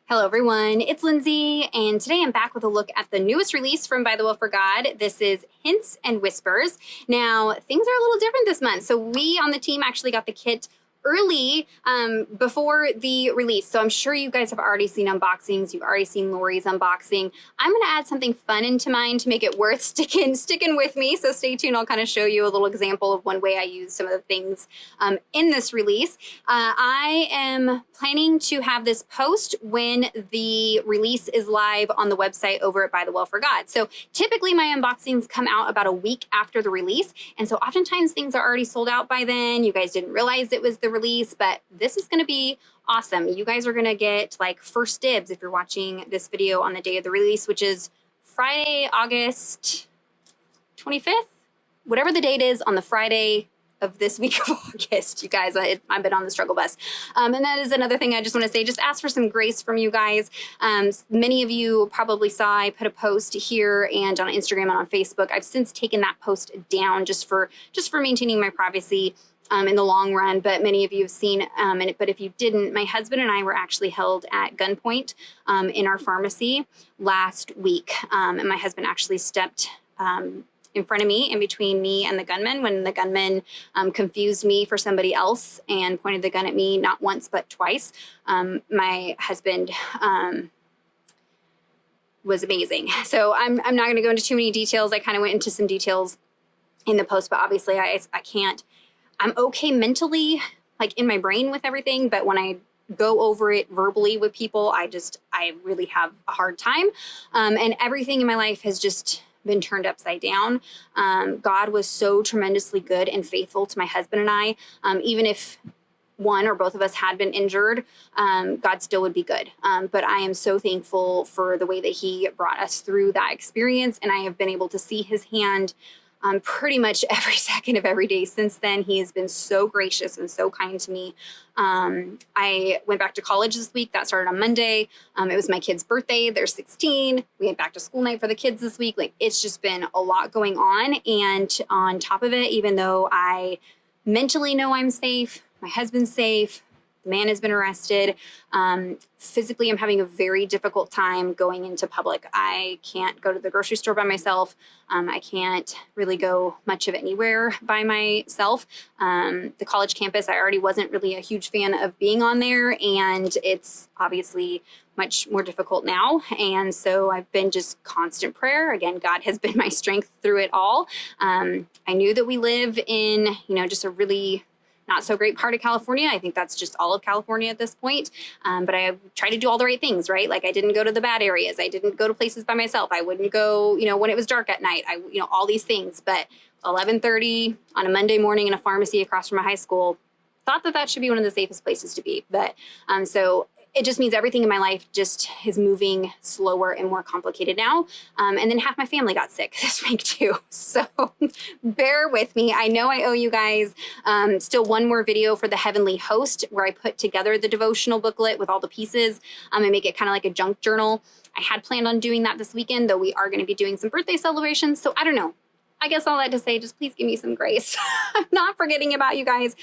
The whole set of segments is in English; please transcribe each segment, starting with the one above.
Hello everyone, it's Lindsay, and today I'm back with a look at the newest release from ByTheWell4God. This is Hints and Whispers. Now, things are a little different this month. So we on the team actually got the kit early before the release. So I'm sure you guys have already seen unboxings. You've already seen Lori's unboxing. I'm going to add something fun into mine to make it worth sticking with me. So stay tuned. I'll kind of show you a little example of one way I use some of the things in this release. I am planning to have this post when the release is live on the website over at ByTheWell4God. So typically my unboxings come out about a week after the release. And so oftentimes things are already sold out by then. You guys didn't realize it was the release, but this is going to be awesome. You guys are going to get like first dibs if you're watching this video on the day of the release, which is Friday, August 25th, whatever the date is on the Friday of this week of August. You guys, I've been on the struggle bus. And that is another thing I just want to say, just ask for some grace from you guys. Many of you probably saw I put a post here and on Instagram and on Facebook. I've since taken that post down just for maintaining my privacy in the long run, but many of you have seen, but if you didn't, my husband and I were actually held at gunpoint in our pharmacy last week. And my husband actually stepped in front of me, in between me and the gunman, when the gunman confused me for somebody else and pointed the gun at me, not once, but twice. My husband was amazing. So I'm not going to go into too many details. I kind of went into some details in the post, but obviously I can't. I'm okay mentally, like in my brain with everything, but when I go over it verbally with people, I really have a hard time. And everything in my life has just been turned upside down. God was so tremendously good and faithful to my husband and I. Even if one or both of us had been injured, God still would be good. But I am so thankful for the way that he brought us through that experience. And I have been able to see his hand pretty much every second of every day since then. He has been so gracious and so kind to me. I went back to college this week. That started on Monday. It was my kid's birthday. They're 16. We went back to school night for the kids this week. Like, it's just been a lot going on. And on top of it, even though I mentally know I'm safe, my husband's safe, the man has been arrested. Physically, I'm having a very difficult time going into public. I can't go to the grocery store by myself. I can't really go much of anywhere by myself. The college campus, I already wasn't really a huge fan of being on there, and it's obviously much more difficult now. And so I've been just constant prayer. Again, God has been my strength through it all. I knew that we live in, just a really not so great part of California. I think that's just all of California at this point. But I tried to do all the right things, right? Like, I didn't go to the bad areas. I didn't go to places by myself. I wouldn't go, when it was dark at night. All these things. But 11:30 on a Monday morning in a pharmacy across from a high school, thought that should be one of the safest places to be. But so it just means everything in my life just is moving slower and more complicated now. And then half my family got sick this week too. So bear with me. I know I owe you guys still one more video for the Heavenly Host, where I put together the devotional booklet with all the pieces and make it kind of like a junk journal. I had planned on doing that this weekend, though we are going to be doing some birthday celebrations. So I don't know. I guess all that to say, just please give me some grace. I'm not forgetting about you guys.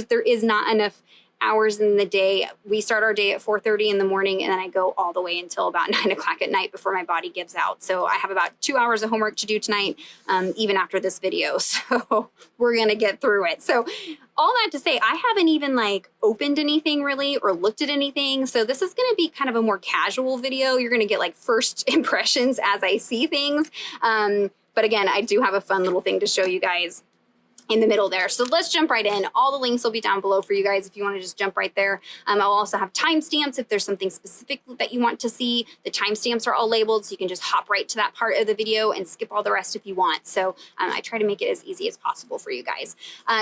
There is not enough hours in the day. We start our day at 4:30 in the morning, and then I go all the way until about 9 o'clock at night before my body gives out. So I have about 2 hours of homework to do tonight, even after this video. So we're going to get through it. So all that to say, I haven't even opened anything really or looked at anything. So this is going to be kind of a more casual video. You're going to get first impressions as I see things. But again, I do have a fun little thing to show you guys in the middle there. So let's jump right in. All the links will be down below for you guys if you want to just jump right there. I'll also have timestamps if there's something specific that you want to see. The timestamps are all labeled, so you can just hop right to that part of the video and skip all the rest if you want. So I try to make it as easy as possible for you guys.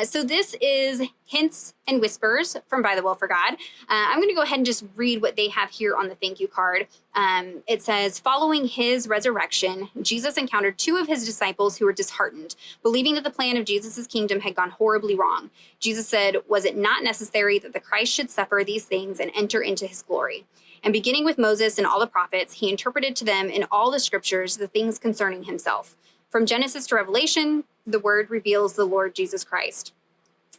So this is Hints and Whispers from ByTheWell4God. I'm going to go ahead and just read what they have here on the thank you card. It says, following his resurrection, Jesus encountered two of his disciples who were disheartened, believing that the plan of Jesus' kingdom had gone horribly wrong. Jesus said, was it not necessary that the Christ should suffer these things and enter into his glory? And beginning with Moses and all the prophets, he interpreted to them in all the scriptures the things concerning himself. From Genesis to Revelation, the word reveals the Lord Jesus Christ.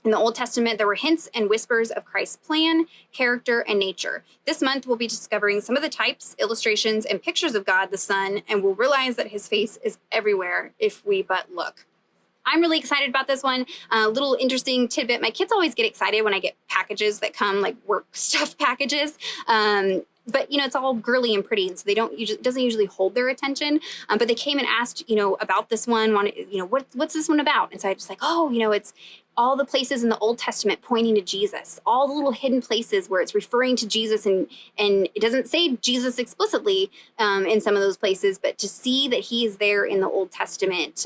In the Old Testament, there were hints and whispers of Christ's plan, character, and nature. This month, we'll be discovering some of the types, illustrations, and pictures of God the Son, and we'll realize that his face is everywhere if we but look. I'm really excited about this one. A little interesting tidbit. My kids always get excited when I get packages that come, like work stuff packages. But, you know, it's all girly and pretty, and so it doesn't usually hold their attention. But they came and asked, you know, about this one, what's this one about? And so I was like, oh, you know, it's all the places in the Old Testament pointing to Jesus, all the little hidden places where it's referring to Jesus, and it doesn't say Jesus explicitly in some of those places, but to see that he is there in the Old Testament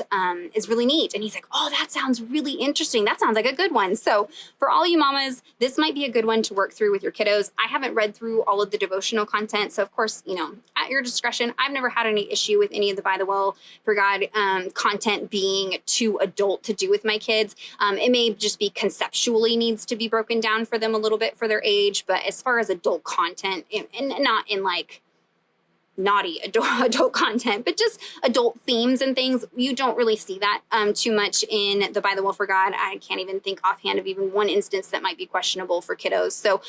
is really neat. And he's like, oh, that sounds really interesting. That sounds like a good one. So for all you mamas, this might be a good one to work through with your kiddos. I haven't read through all of the devotional content, so of course, you know, at your discretion. I've never had any issue with any of the By the Well for God content being too adult to do with my kids. It may just be conceptually needs to be broken down for them a little bit for their age, but as far as adult content, and not in like naughty adult content, but just adult themes and things, you don't really see that too much in the By the Well for God. I can't even think offhand of even one instance that might be questionable for kiddos. So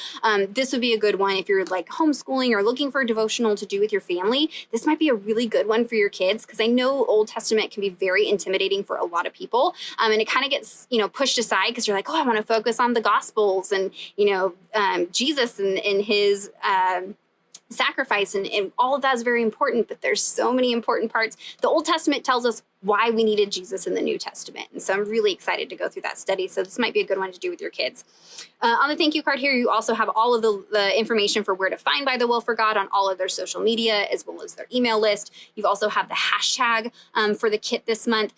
this would be a good one if you're like homeschooling or looking for a devotional to do with your family. This might be a really good one for your kids, because I know Old Testament can be very intimidating for a lot of people, and it kind of gets, you know, pushed aside because you're like, oh, I want to focus on the Gospels and, you know, Jesus and his sacrifice, and all of that is very important, but there's so many important parts. The Old Testament tells us why we needed Jesus in the New Testament, and so I'm really excited to go through that study. So this might be a good one to do with your kids. On the thank you card here, you also have all of the information for where to find By the Well for God on all of their social media, as well as their email list. You also have the hashtag for the kit this month.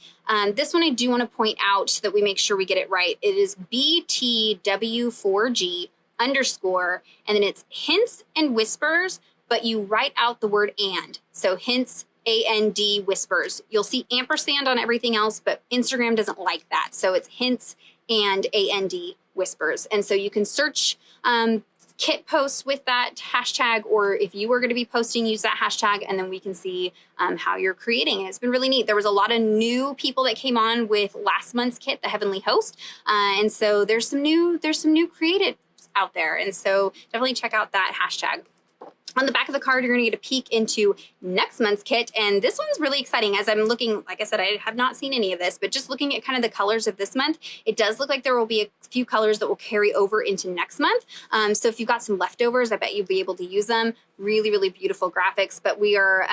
This one I do want to point out so that we make sure we get it right. It is BTW4G _ and then it's hints and whispers, but you write out the word and. So hints, AND, whispers. You'll see ampersand on everything else, but Instagram doesn't like that. So it's hints and AND, whispers. And so you can search kit posts with that hashtag, or if you were going to be posting, use that hashtag, and then we can see how you're creating it. It's been really neat. There was a lot of new people that came on with last month's kit, the Heavenly Host, and so there's some new creative out there, and so definitely check out that hashtag. On the back of the card, you're going to get a peek into next month's kit, and this one's really exciting. As I'm looking, like I said, I have not seen any of this, but just looking at kind of the colors of this month, it does look like there will be a few colors that will carry over into next month. So if you've got some leftovers, I bet you'll be able to use them. Really, really beautiful graphics, but we are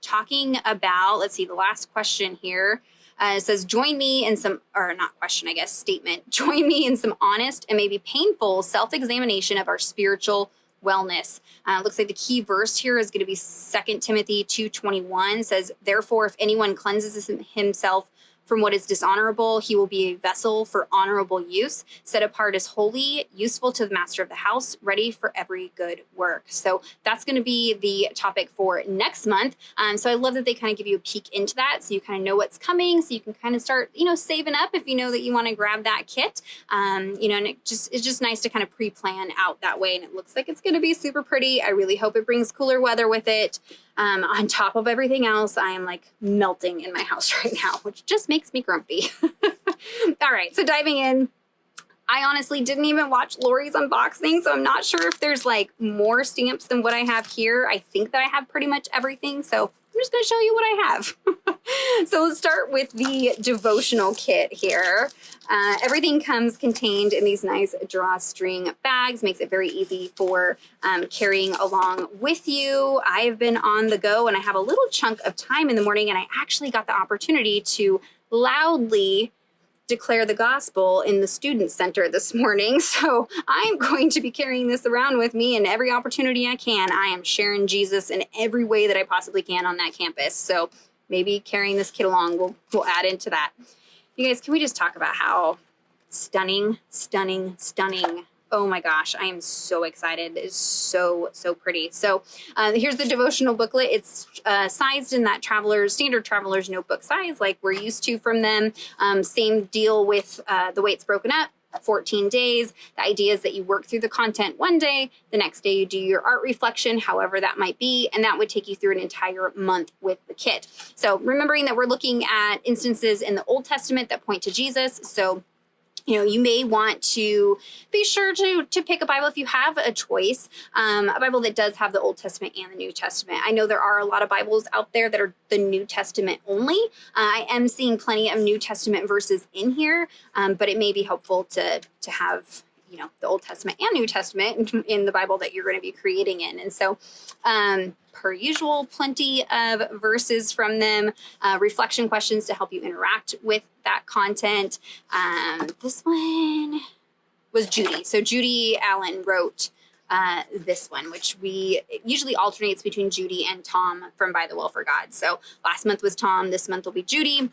talking about, let's see, the last question here. It says, join me in some, or not question, I guess, statement. Join me in some honest and maybe painful self-examination of our spiritual wellness. Looks like the key verse here is going to be 2 Timothy 2:21. Says, therefore, if anyone cleanses himself from what is dishonorable, he will be a vessel for honorable use, set apart as holy, useful to the master of the house, ready for every good work. So that's going to be the topic for next month. So I love that they kind of give you a peek into that, so you kind of know what's coming, so you can kind of start, you know, saving up if you know that you want to grab that kit. You know, and it's just nice to kind of pre-plan out that way. And it looks like it's going to be super pretty. I really hope it brings cooler weather with it. On top of everything else, I am like melting in my house right now, which just makes me grumpy. All right, so diving in, I honestly didn't even watch Lori's unboxing, so I'm not sure if there's like more stamps than what I have here. I think that I have pretty much everything, so I'm just going to show you what I have. So let's start with the devotional kit here. Everything comes contained in these nice drawstring bags, makes it very easy for carrying along with you. I have been on the go, and I have a little chunk of time in the morning, and I actually got the opportunity to loudly declare the gospel in the student center this morning. So I'm going to be carrying this around with me, and every opportunity I can, I am sharing Jesus in every way that I possibly can on that campus. So maybe carrying this kit along will add into that. You guys, can we just talk about how stunning, stunning, stunning. Oh my gosh, I am so excited. It is so, so pretty. So here's the devotional booklet. It's sized in that standard traveler's notebook size like we're used to from them. Same deal with the way it's broken up. 14 days. The idea is that you work through the content one day, the next day you do your art reflection, however that might be, and that would take you through an entire month with the kit. So remembering that we're looking at instances in the Old Testament that point to Jesus. So You know, you may want to be sure to pick a Bible if you have a choice, a Bible that does have the Old Testament and the New Testament. I know there are a lot of Bibles out there that are the New Testament only. I am seeing plenty of New Testament verses in here, but it may be helpful to have, you know, the Old Testament and New Testament in the Bible that you're going to be creating in. And so, per usual, plenty of verses from them, reflection questions to help you interact with that content. This one was Judy. So Judy Allen wrote this one, which usually alternates between Judy and Tom from ByTheWell4God. So last month was Tom, this month will be Judy.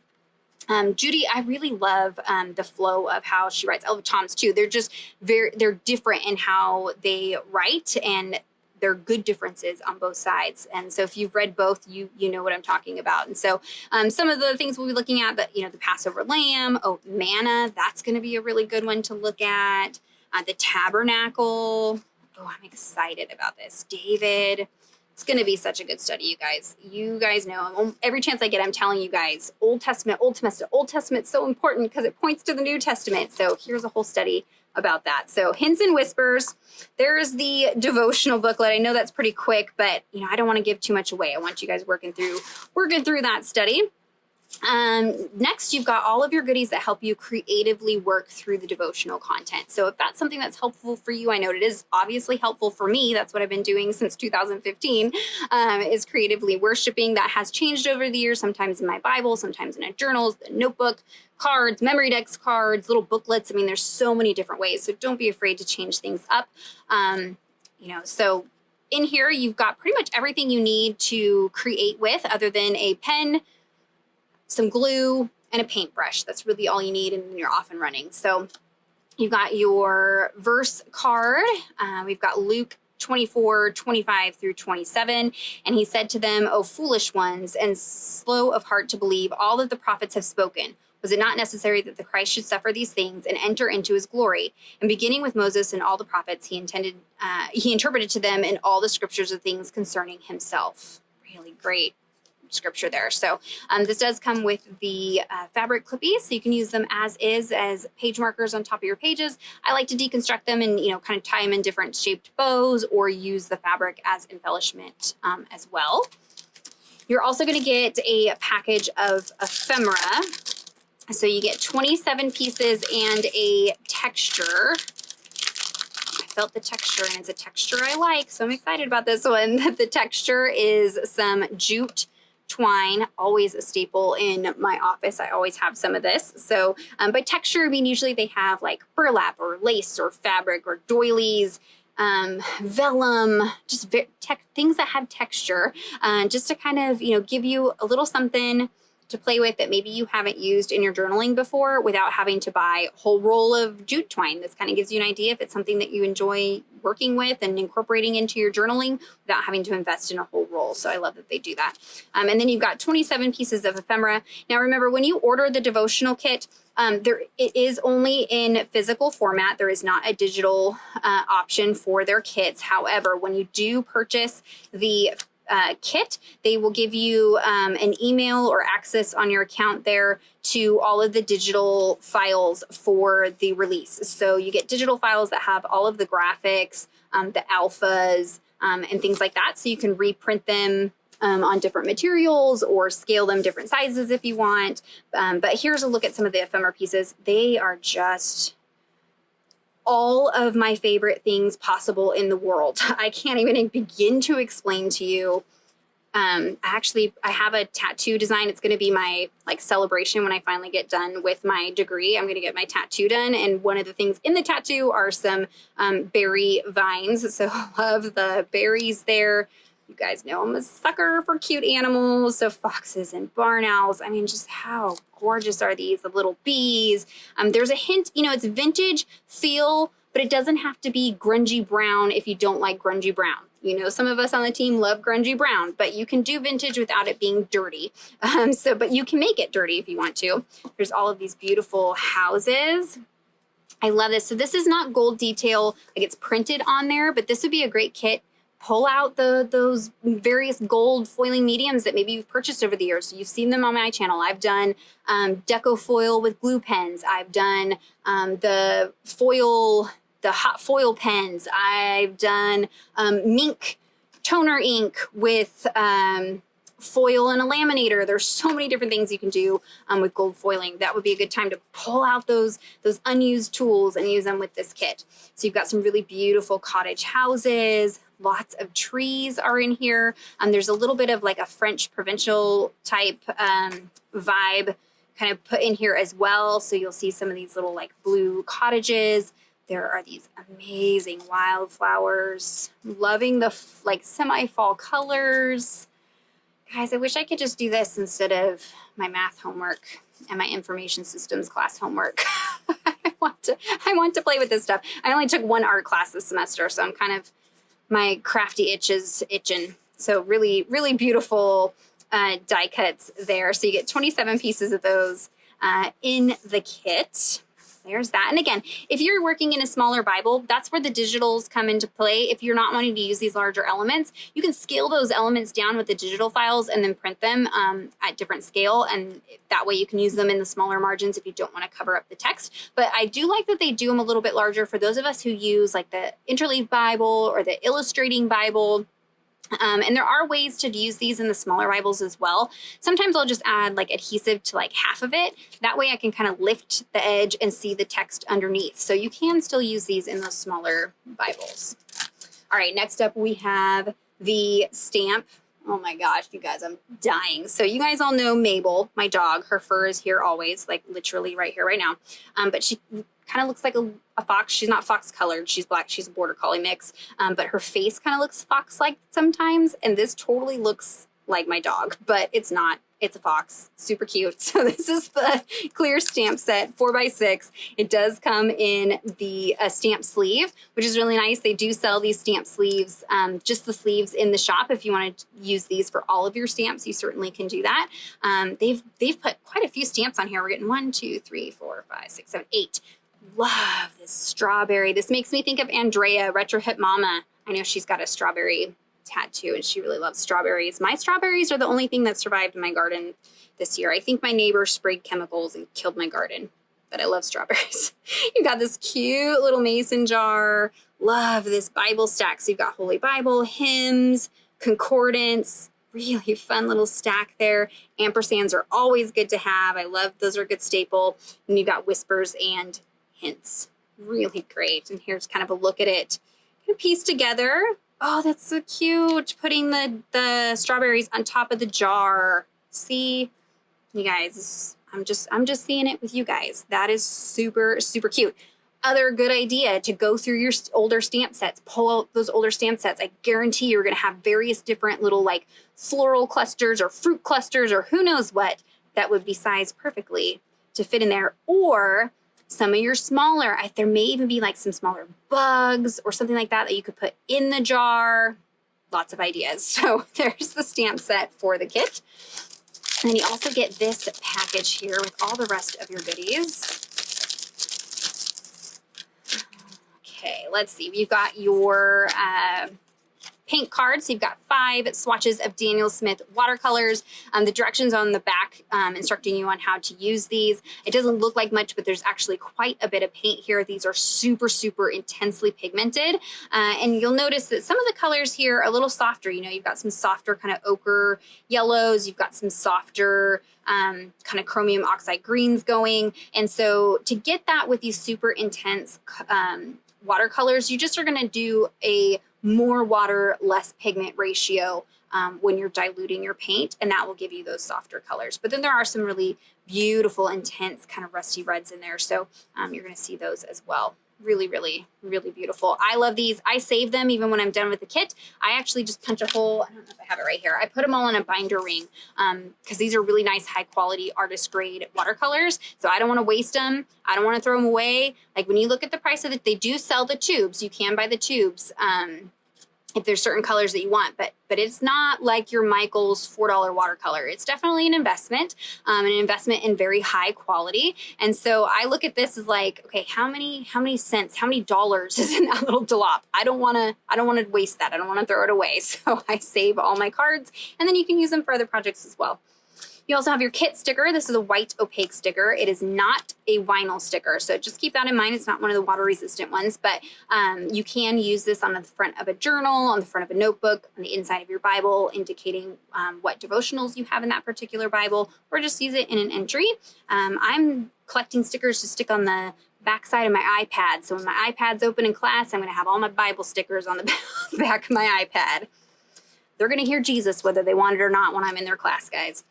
Judy, I really love the flow of how she writes. Oh, Tom's too. They're different in how they write, and they're good differences on both sides. And so if you've read both, you know what I'm talking about. And so some of the things we'll be looking at, but the Passover lamb, manna, that's going to be a really good one to look at. The tabernacle. Oh, I'm excited about this. David. It's going to be such a good study, you guys. You guys know, every chance I get, I'm telling you guys, Old Testament, Old Testament, Old Testament is so important because it points to the New Testament. So here's a whole study about that. So Hints and Whispers. There's the devotional booklet. I know that's pretty quick, but I don't want to give too much away. I want you guys working through that study. Next, you've got all of your goodies that help you creatively work through the devotional content. So if that's something that's helpful for you, I know it is obviously helpful for me. That's what I've been doing since 2015, is creatively worshiping. That has changed over the years, sometimes in my Bible, sometimes in a journal, the notebook, cards, memory decks cards, little booklets. I mean, there's so many different ways. So don't be afraid to change things up. So in here, you've got pretty much everything you need to create with, other than a pen, some glue, and a paintbrush. That's really all you need, and then you're off and running. So you've got your verse card. We've got Luke 24:25 through 27. And he said to them, "O foolish ones, and slow of heart to believe all that the prophets have spoken. Was it not necessary that the Christ should suffer these things and enter into his glory? And beginning with Moses and all the prophets, he interpreted to them in all the scriptures of things concerning himself." Really great scripture there. So this does come with the fabric clippies, so you can use them as page markers on top of your pages. I like to deconstruct them and kind of tie them in different shaped bows, or use the fabric as embellishment as well. You're also going to get a package of ephemera. So you get 27 pieces and a texture. I felt the texture, and it's a texture I like, so I'm excited about this one. The texture is some jute twine, always a staple in my office. I always have some of this. So by texture, I mean usually they have like burlap or lace or fabric or doilies, vellum, just things that have texture, just to kind of give you a little something to play with that maybe you haven't used in your journaling before, without having to buy a whole roll of jute twine. This kind of gives you an idea if it's something that you enjoy working with and incorporating into your journaling without having to invest in a whole roll. So I love that they do that. And then you've got 27 pieces of ephemera. Now remember, when you order the devotional kit, it is only in physical format. There is not a digital option for their kits. However, when you do purchase the kit, they will give you an email or access on your account there to all of the digital files for the release. So you get digital files that have all of the graphics, the alphas, and things like that. So you can reprint them on different materials or scale them different sizes if you want. But here's a look at some of the ephemera pieces. They are just all of my favorite things possible in the world. I can't even begin to explain to you. I have a tattoo design. It's going to be my celebration when I finally get done with my degree. I'm going to get my tattoo done. And one of the things in the tattoo are some berry vines. So I love the berries there. You guys know I'm a sucker for cute animals. So foxes and barn owls. I mean, just how gorgeous are these? The little bees. There's a hint, it's vintage feel, but it doesn't have to be grungy brown if you don't like grungy brown. Some of us on the team love grungy brown, but you can do vintage without it being dirty. But you can make it dirty if you want to. There's all of these beautiful houses. I love this. So this is not gold detail, like it's printed on there, but this would be a great kit pull out those various gold foiling mediums that maybe you've purchased over the years. So you've seen them on my channel. I've done deco foil with glue pens. I've done the hot foil pens. I've done mink toner ink with foil and a laminator. There's so many different things you can do with gold foiling. That would be a good time to pull out those unused tools and use them with this kit. So you've got some really beautiful cottage houses. Lots of trees are in here. There's a little bit of like a French provincial type vibe kind of put in here as well. So you'll see some of these little like blue cottages. There are these amazing wildflowers. Loving the like semi-fall colors. Guys, I wish I could just do this instead of my math homework and my information systems class homework. I want to play with this stuff. I only took one art class this semester, so I'm kind of, my crafty itch is itching. So really, really beautiful die cuts there. So you get 27 pieces of those in the kit. There's that. And again, if you're working in a smaller Bible, that's where the digitals come into play. If you're not wanting to use these larger elements, you can scale those elements down with the digital files and then print them at different scale. And that way you can use them in the smaller margins if you don't want to cover up the text. But I do like that they do them a little bit larger for those of us who use like the Interleaf Bible or the Illustrating Bible. And there are ways to use these in the smaller Bibles as well. Sometimes I'll just add like adhesive to like half of it. That way I can kind of lift the edge and see the text underneath. So you can still use these in those smaller Bibles. All right, next up we have the stamp. Oh my gosh, you guys, I'm dying. So you guys all know Mabel, my dog. Her fur is here always, like literally right here, right now. But she kind of looks like a fox. She's not fox colored. She's black. She's a border collie mix. But her face kind of looks fox-like sometimes. And this totally looks like my dog, but it's not. It's a fox. Super cute. So this is the clear stamp set, 4x6. It does come in the stamp sleeve, which is really nice. They do sell these stamp sleeves, just the sleeves in the shop. If you want to use these for all of your stamps, you certainly can do that. They've put quite a few stamps on here. We're getting 1, 2, 3, 4, 5, 6, 7, 8. Love this strawberry. This makes me think of Andrea, Retro Hip Mama. I know she's got a strawberry tattoo and she really loves strawberries. My strawberries are the only thing that survived in my garden this year. I think my neighbor sprayed chemicals and killed my garden, but I love strawberries. You've got this cute little mason jar. Love this Bible stack. So you've got Holy Bible, hymns, concordance, really fun little stack there. Ampersands are always good to have. I love, those are a good staple. And you've got whispers and hints. Really great. And here's kind of a look at it. Kind of pieced together. Oh, that's so cute. Putting the strawberries on top of the jar. See, you guys, I'm just seeing it with you guys. That is super, super cute. Other good idea to go through your older stamp sets, pull out those older stamp sets. I guarantee you're going to have various different little like floral clusters or fruit clusters or who knows what that would be sized perfectly to fit in there. Or some of your smaller, there may even be like some smaller bugs or something like that you could put in the jar. Lots of ideas. So there's the stamp set for the kit. And then you also get this package here with all the rest of your goodies. Okay, let's see. You've got your paint cards. So you've got 5 swatches of Daniel Smith watercolors. The directions on the back instructing you on how to use these. It doesn't look like much, but there's actually quite a bit of paint here. These are super, super intensely pigmented. And you'll notice that some of the colors here are a little softer. You know, you've got some softer kind of ochre yellows. You've got some softer kind of chromium oxide greens going. And so to get that with these super intense watercolors, you just are going to do a more water, less pigment ratio when you're diluting your paint, and that will give you those softer colors. But then there are some really beautiful, intense kind of rusty reds in there. So you're going to see those as well. Really, really, really beautiful. I love these. I save them even when I'm done with the kit. I actually just punch a hole. I don't know if I have it right here. I put them all in a binder ring because these are really nice, high quality artist grade watercolors. So I don't want to waste them. I don't want to throw them away. Like when you look at the price of it, they do sell the tubes. You can buy the tubes. if there's certain colors that you want, but it's not like your Michael's $4 watercolor. It's definitely an investment in very high quality. And so I look at this as like, okay, how many cents, how many dollars is in that little dollop? I don't want to waste that. I don't want to throw it away. So I save all my cards, and then you can use them for other projects as well. You also have your kit sticker. This is a white opaque sticker. It is not a vinyl sticker, so just keep that in mind. It's not one of the water resistant ones, but you can use this on the front of a journal, on the front of a notebook, on the inside of your Bible, indicating what devotionals you have in that particular Bible, or just use it in an entry. I'm collecting stickers to stick on the backside of my iPad. So when my iPad's open in class, I'm going to have all my Bible stickers on the back of my iPad. They're going to hear Jesus whether they want it or not when I'm in their class, guys.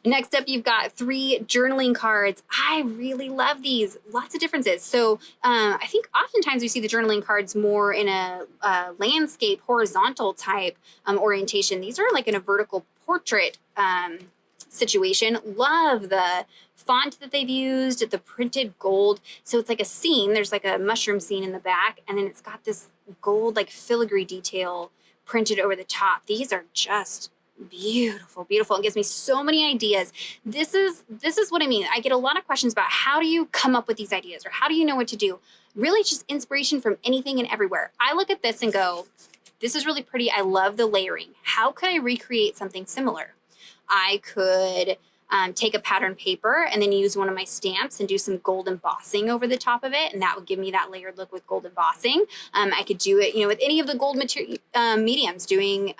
Next up, you've got 3 journaling cards. I really love these. Lots of differences. So I think oftentimes we see the journaling cards more in a landscape, horizontal type orientation. These are like in a vertical portrait situation. Love the font that they've used, the printed gold. So it's like a scene. There's like a mushroom scene in the back, and then it's got this gold like filigree detail printed over the top. These are just beautiful, beautiful. It gives me so many ideas. This is what I mean. I get a lot of questions about how do you come up with these ideas, or how do you know what to do? Really just inspiration from anything and everywhere. I look at this and go, this is really pretty. I love the layering. How could I recreate something similar? I could take a pattern paper and then use one of my stamps and do some gold embossing over the top of it, and that would give me that layered look with gold embossing. I could do it, with any of the gold mediums, doing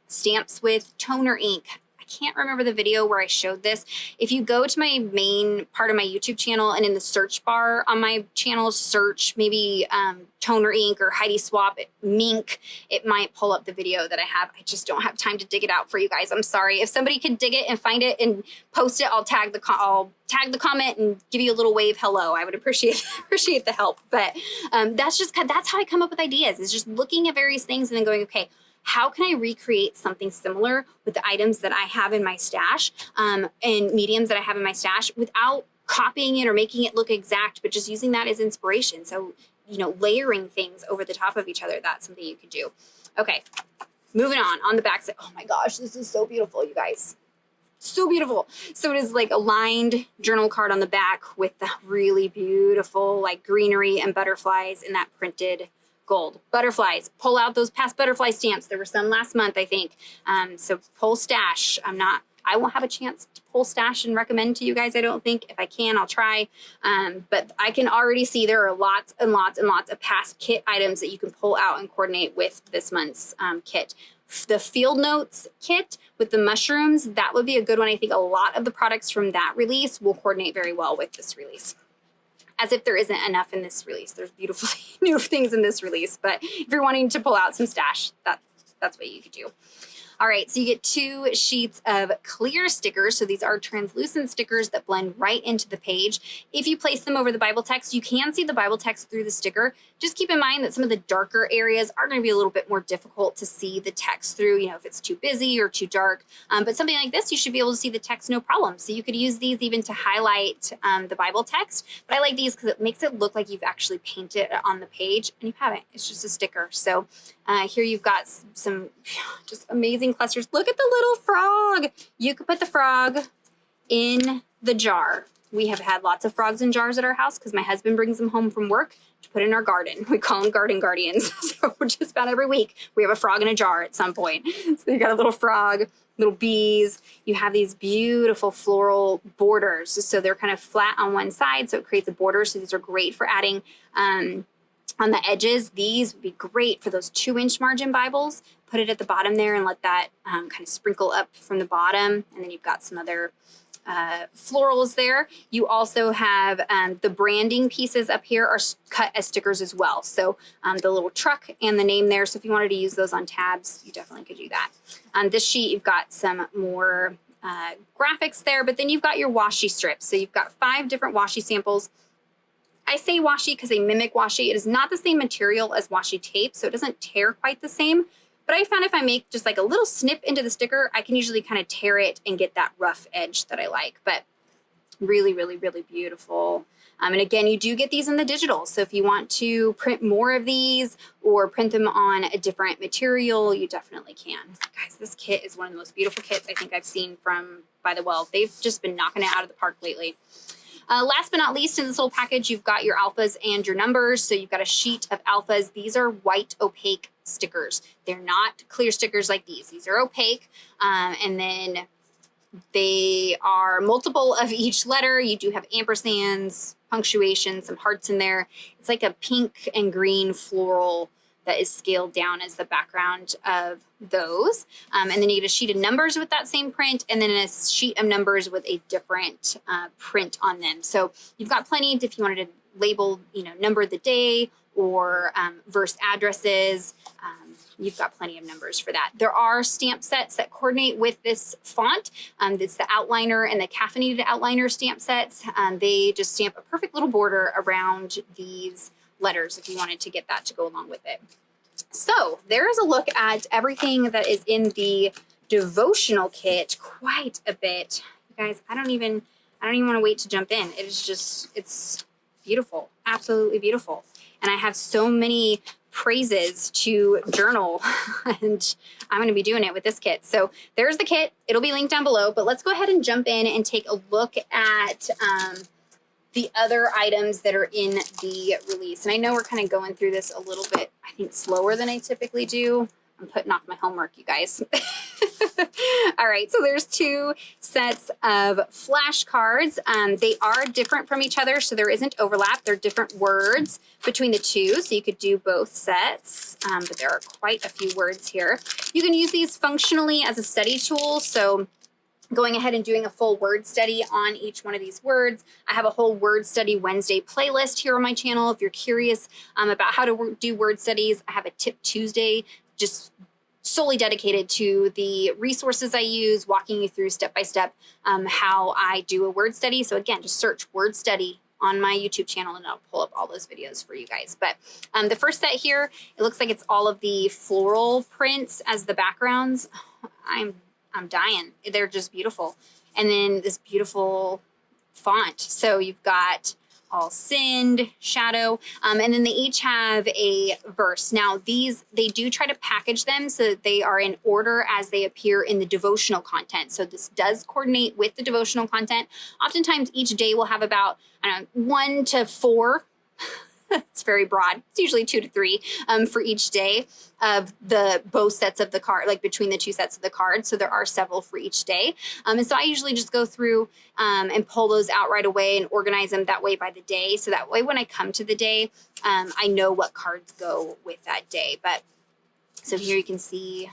stamps with toner ink. I can't remember the video where I showed this. If you go to my main part of my YouTube channel and in the search bar on my channel, search maybe toner ink or Heidi Swap mink, it might pull up the video that I have. I just don't have time to dig it out for you guys. I'm sorry. If somebody could dig it and find it and post it, I'll tag the comment and give you a little wave hello. I would appreciate the help. But that's how I come up with ideas, is just looking at various things and then going, okay, how can I recreate something similar with the items that I have in my stash and mediums that I have in my stash without copying it or making it look exact, but just using that as inspiration. So, layering things over the top of each other, that's something you could do. Okay, moving on the back side. Oh my gosh, this is so beautiful, you guys. So beautiful. So it is like a lined journal card on the back with the really beautiful like greenery and butterflies in that printed gold. Butterflies. Pull out those past butterfly stamps. There were some last month, I think. So pull stash. I won't have a chance to pull stash and recommend to you guys, I don't think. If I can, I'll try. But I can already see there are lots and lots and lots of past kit items that you can pull out and coordinate with this month's kit. The field notes kit with the mushrooms, that would be a good one. I think a lot of the products from that release will coordinate very well with this release. As if there isn't enough in this release. There's beautifully new things in this release, but if you're wanting to pull out some stash, that's what you could do. All right, so you get 2 sheets of clear stickers. So these are translucent stickers that blend right into the page. If you place them over the Bible text, you can see the Bible text through the sticker. Just keep in mind that some of the darker areas are going to be a little bit more difficult to see the text through, if it's too busy or too dark. But something like this, you should be able to see the text no problem. So you could use these even to highlight the Bible text. But I like these because it makes it look like you've actually painted it on the page, and you haven't. It's just a sticker. So here you've got some just amazing clusters. Look at the little frog. You could put the frog in the jar. We have had lots of frogs in jars at our house because my husband brings them home from work to put in our garden. We call them garden guardians. So just about every week we have a frog in a jar at some point. So you got a little frog, little bees. You have these beautiful floral borders. So they're kind of flat on one side, so it creates a border. So these are great for adding on the edges. These would be great for those 2-inch margin Bibles. Put it at the bottom there and let that kind of sprinkle up from the bottom. And then you've got some other florals there. You also have the branding pieces up here are cut as stickers as well. So the little truck and the name there. So if you wanted to use those on tabs, you definitely could do that. On this sheet, you've got some more graphics there, but then you've got your washi strips. So you've got 5 different washi samples. I say washi because they mimic washi. It is not the same material as washi tape, so it doesn't tear quite the same. But I found if I make just like a little snip into the sticker, I can usually kind of tear it and get that rough edge that I like. But really, really, really beautiful And again, you do get these in the digital. So if you want to print more of these or print them on a different material, you definitely can. Guys, this kit is one of the most beautiful kits I think I've seen from By the Well. They've just been knocking it out of the park lately. Last but not least, in this little package, you've got your alphas and your numbers. So you've got a sheet of alphas. These are white opaque stickers. They're not clear stickers like these. These are opaque. And then they are multiple of each letter. You do have ampersands, punctuation, some hearts in there. It's like a pink and green floral that is scaled down as the background of those. And then you get a sheet of numbers with that same print, and then a sheet of numbers with a different print on them. So you've got plenty if you wanted to label, number of the day or verse addresses. You've got plenty of numbers for that. There are stamp sets that coordinate with this font. It's the outliner and the caffeinated outliner stamp sets. They just stamp a perfect little border around these letters if you wanted to get that to go along with it. So there is a look at everything that is in the devotional kit. Quite a bit. You guys, I don't even want to wait to jump in. It's beautiful. Absolutely beautiful. And I have so many praises to journal, and I'm going to be doing it with this kit. So there's the kit. It'll be linked down below, but let's go ahead and jump in and take a look at the other items that are in the release. And I know we're kind of going through this a little bit, I think, slower than I typically do. I'm putting off my homework, you guys. All right, so there's 2 sets of flashcards. They are different from each other, so there isn't overlap. They're different words between the 2, so you could do both sets, but there are quite a few words here. You can use these functionally as a study tool, so going ahead and doing a full word study on each one of these words. I have a whole word study Wednesday playlist here on my channel. If you're curious about how to do word studies, I have a Tip Tuesday just solely dedicated to the resources I use, walking you through step by step how I do a word study. So again, just search word study on my YouTube channel and I'll pull up all those videos for you guys. But the first set here, it looks like it's all of the floral prints as the backgrounds. I'm dying. They're just beautiful. And then this beautiful font. So you've got all sinned, shadow, and then they each have a verse. Now these, they do try to package them so that they are in order as they appear in the devotional content. So this does coordinate with the devotional content. Oftentimes each day will have about, 1 to 4 it's very broad. It's usually 2 to 3 for each day of both sets of the card, like between the 2 sets of the cards. So there are several for each day. And so I usually just go through and pull those out right away and organize them that way by the day. So that way when I come to the day, I know what cards go with that day. But so here you can see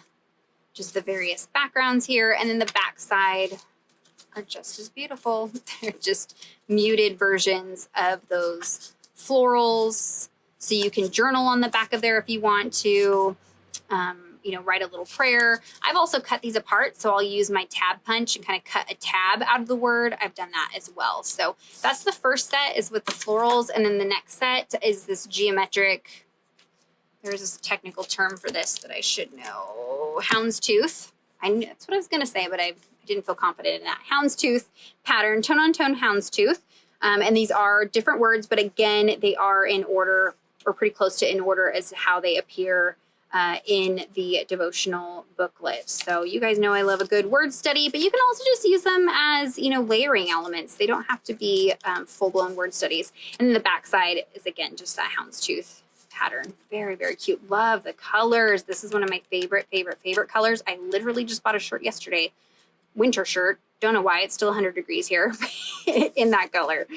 just the various backgrounds here. And then the back side are just as beautiful. They're just muted versions of those florals, so you can journal on the back of there if you want to, write a little prayer. I've also cut these apart, so I'll use my tab punch and kind of cut a tab out of the word. I've done that as well. So that's the first set is with the florals, and then the next set is this geometric, there's this technical term for this that I should know, houndstooth. That's what I was going to say, but I didn't feel confident in that. Houndstooth pattern, tone-on-tone houndstooth. And these are different words, but again, they are in order or pretty close to in order as how they appear in the devotional booklet. So you guys know I love a good word study, but you can also just use them as, layering elements. They don't have to be full-blown word studies. And then the back side is, again, just that houndstooth pattern. Very, very cute. Love the colors. This is one of my favorite colors. I literally just bought a shirt yesterday, winter shirt. Don't know why, it's still 100 degrees here in that color.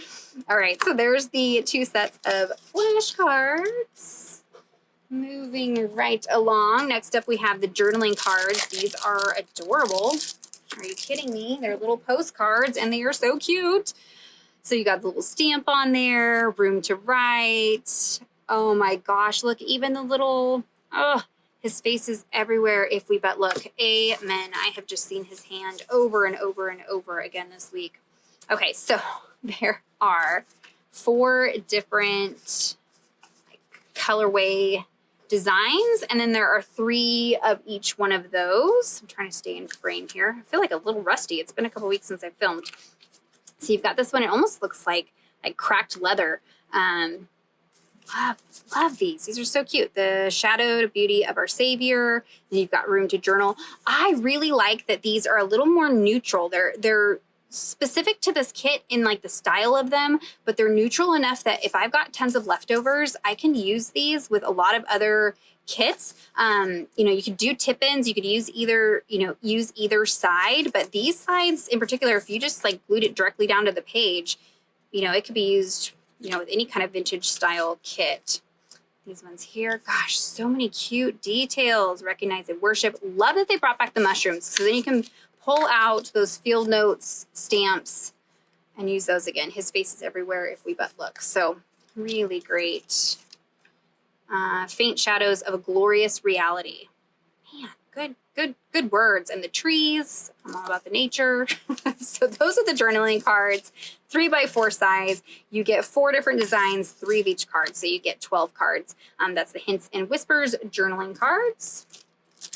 All right, so there's the 2 sets of flashcards. Moving right along. Next up, we have the journaling cards. These are adorable. Are you kidding me? They're little postcards and they are so cute. So you got the little stamp on there, room to write. Oh my gosh, look, even the little, his face is everywhere if we but look. Amen. I have just seen his hand over and over and over again this week. Okay, so there are 4 different colorway designs, and then there are 3 of each one of those. I'm trying to stay in frame here. I feel like a little rusty. It's been a couple weeks since I filmed. So you've got this one. It almost looks like like cracked leather. Love these. These are so cute. The Shadowed Beauty of Our Savior. And you've got Room to Journal. I really like that these are a little more neutral. They're specific to this kit in like the style of them, but they're neutral enough that if I've got tons of leftovers, I can use these with a lot of other kits. You know, you could do tip-ins, you could use either side, but these sides in particular, if you just like glued it directly down to the page, you know, it could be used, you know, with any kind of vintage style kit. These ones here, gosh, so many cute details. Recognize and Worship. Love that they brought back the mushrooms. So then you can pull out those field notes, stamps, and use those again. His face is everywhere if we but look. So really great. Faint Shadows of a Glorious Reality. Man, good words. And the trees, I'm all about the nature. So those are the journaling cards, 3x4 size. You get 4 different designs, 3 of each card. So you get 12 cards. That's the Hints and Whispers journaling cards.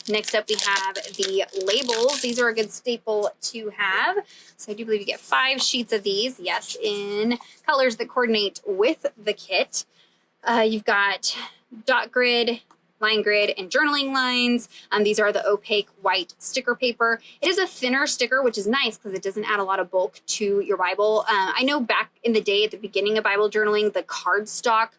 Next up, we have the labels. These are a good staple to have. So I do believe you get 5 sheets of these, yes, in colors that coordinate with the kit. You've got dot grid, line grid, and journaling lines. These are the opaque white sticker paper. It is a thinner sticker, which is nice because it doesn't add a lot of bulk to your Bible. I know back in the day at the beginning of Bible journaling, the cardstock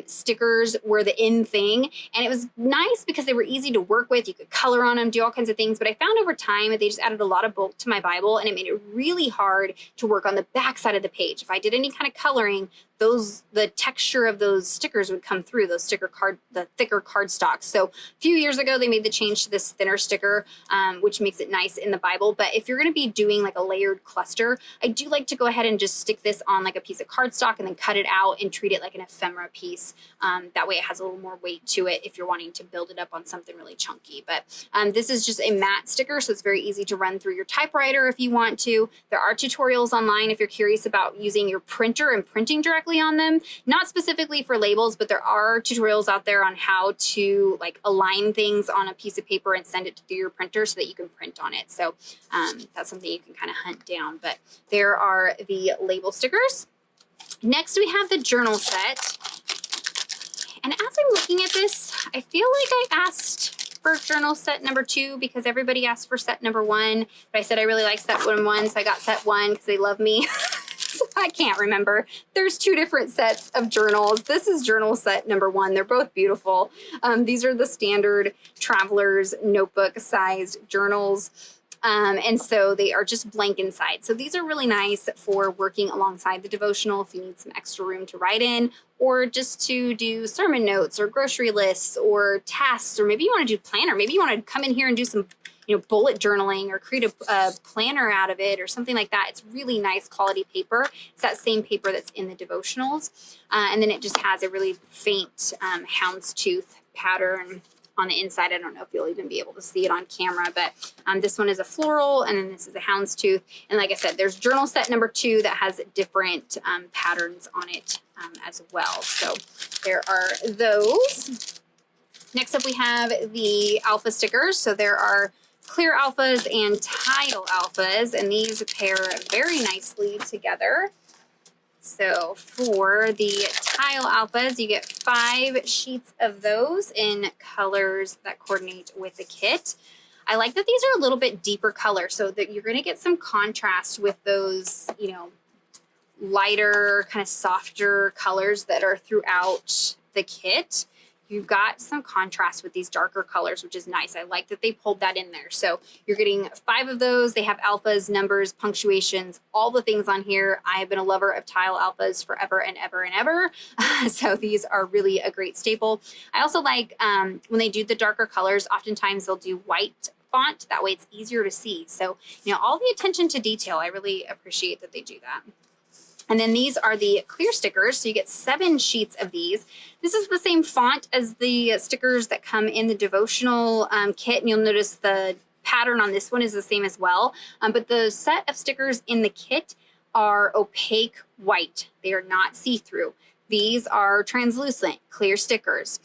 stickers were the in thing. And it was nice because they were easy to work with. You could color on them, do all kinds of things. But I found over time that they just added a lot of bulk to my Bible, and it made it really hard to work on the back side of the page. If I did any kind of coloring, the texture of those stickers would come through, the thicker cardstock. So a few years ago, they made the change to this thinner sticker, which makes it nice in the Bible. But if you're going to be doing like a layered cluster, I do like to go ahead and just stick this on like a piece of cardstock and then cut it out and treat it like an ephemera piece. That way it has a little more weight to it if you're wanting to build it up on something really chunky. But this is just a matte sticker, so it's very easy to run through your typewriter if you want to. There are tutorials online if you're curious about using your printer and printing directly on them. Not specifically for labels, but there are tutorials out there on how to like align things on a piece of paper and send it to your printer so that you can print on it. So that's something you can kind of hunt down. But there are the label stickers. Next, we have the journal set. And as I'm looking at this, I feel like I asked for journal set number 2 because everybody asked for set number 1. But I said I really like set 1, so I got set 1 because they love me. I can't remember. There's 2 different sets of journals. This is journal set number 1. They're both beautiful. These are the standard traveler's notebook sized journals. And so they are just blank inside. So these are really nice for working alongside the devotional if you need some extra room to write in, or just to do sermon notes or grocery lists or tasks, or maybe you want to do planner. Maybe you want to come in here and do some bullet journaling or create a planner out of it or something like that. It's really nice quality paper. It's that same paper that's in the devotionals. And then it just has a really faint houndstooth pattern on the inside. I don't know if you'll even be able to see it on camera, but this one is a floral, and then this is a houndstooth. And like I said, there's journal set number 2 that has different patterns on it as well. So there are those. Next up, we have the alpha stickers. So there are clear alphas and tile alphas, and these pair very nicely together. So for the tile alphas, you get 5 sheets of those in colors that coordinate with the kit. I like that these are a little bit deeper color so that you're going to get some contrast with those, lighter, kind of softer colors that are throughout the kit. You've got some contrast with these darker colors, which is nice. I like that they pulled that in there. So you're getting 5 of those. They have alphas, numbers, punctuations, all the things on here. I have been a lover of tile alphas forever and ever and ever. So these are really a great staple. I also like when they do the darker colors, oftentimes they'll do white font. That way it's easier to see. So, all the attention to detail, I really appreciate that they do that. And then these are the clear stickers. So you get 7 sheets of these. This is the same font as the stickers that come in the devotional kit. And you'll notice the pattern on this one is the same as well. But the set of stickers in the kit are opaque white. They are not see-through. These are translucent, clear stickers.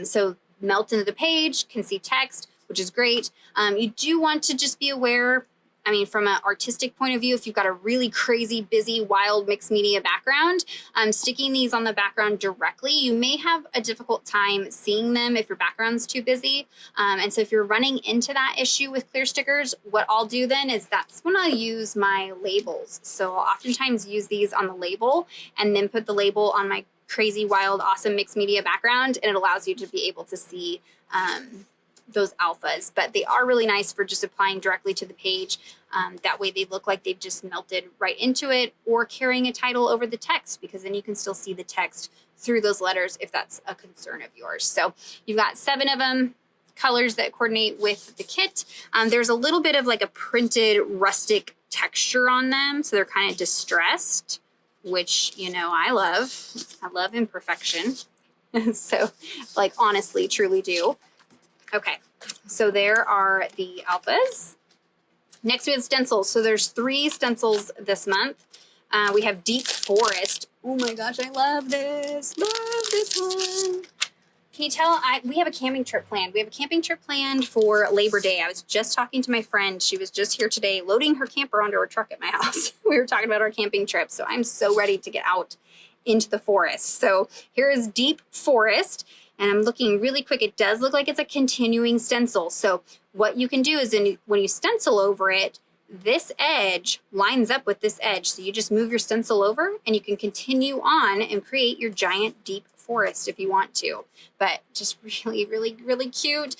So melt into the page, can see text, which is great. You do want to just be aware I mean, from an artistic point of view, if you've got a really crazy, busy, wild mixed media background, sticking these on the background directly, you may have a difficult time seeing them if your background's too busy. And so if you're running into that issue with clear stickers, what I'll do then is that's when I'll use my labels. So I'll oftentimes use these on the label and then put the label on my crazy, wild, awesome mixed media background, and it allows you to be able to see those alphas. But they are really nice for just applying directly to the page. That way they look like they've just melted right into it, or carrying a title over the text, because then you can still see the text through those letters if that's a concern of yours. So you've got 7 of them, colors that coordinate with the kit. There's a little bit of like a printed rustic texture on them, so they're kind of distressed, which, you know, I love imperfection. So, like, honestly, truly do. Okay, so there are the alphas. Next we have stencils. So there's 3 stencils this month. We have Deep Forest. Oh my gosh, I love this. Love this one. Can you tell? We have a camping trip planned. We have a camping trip planned for Labor Day. I was just talking to my friend. She was just here today loading her camper onto her truck at my house. We were talking about our camping trip. So I'm so ready to get out into the forest. So here is Deep Forest. And I'm looking really quick. It does look like it's a continuing stencil. So what you can do is when you stencil over it, this edge lines up with this edge. So you just move your stencil over and you can continue on and create your giant deep forest if you want to. But just really, really, really cute.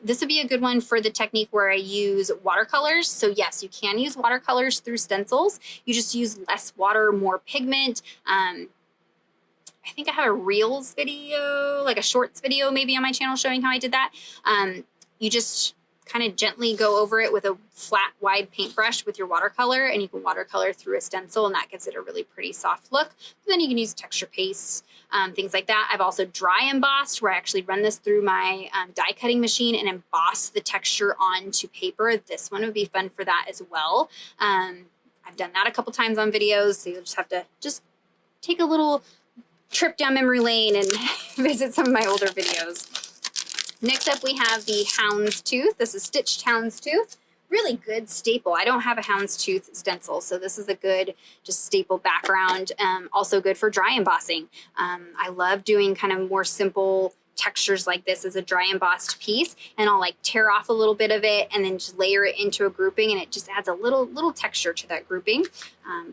This would be a good one for the technique where I use watercolors. So yes, you can use watercolors through stencils. You just use less water, more pigment. I think I have a Reels video, like a shorts video maybe on my channel showing how I did that. You just kind of gently go over it with a flat, wide paintbrush with your watercolor, and you can watercolor through a stencil, and that gives it a really pretty soft look. But then you can use texture paste, things like that. I've also dry embossed, where I actually run this through my die cutting machine and emboss the texture onto paper. This one would be fun for that as well. I've done that a couple times on videos, so you'll just have to just take a little trip down memory lane and visit some of my older videos. Next up, we have the houndstooth. This is stitched houndstooth. Really good staple. I don't have a houndstooth stencil, so this is a good just staple background. Also good for dry embossing. I love doing kind of more simple textures like this as a dry embossed piece, and I'll like tear off a little bit of it and then just layer it into a grouping, and it just adds a little texture to that grouping,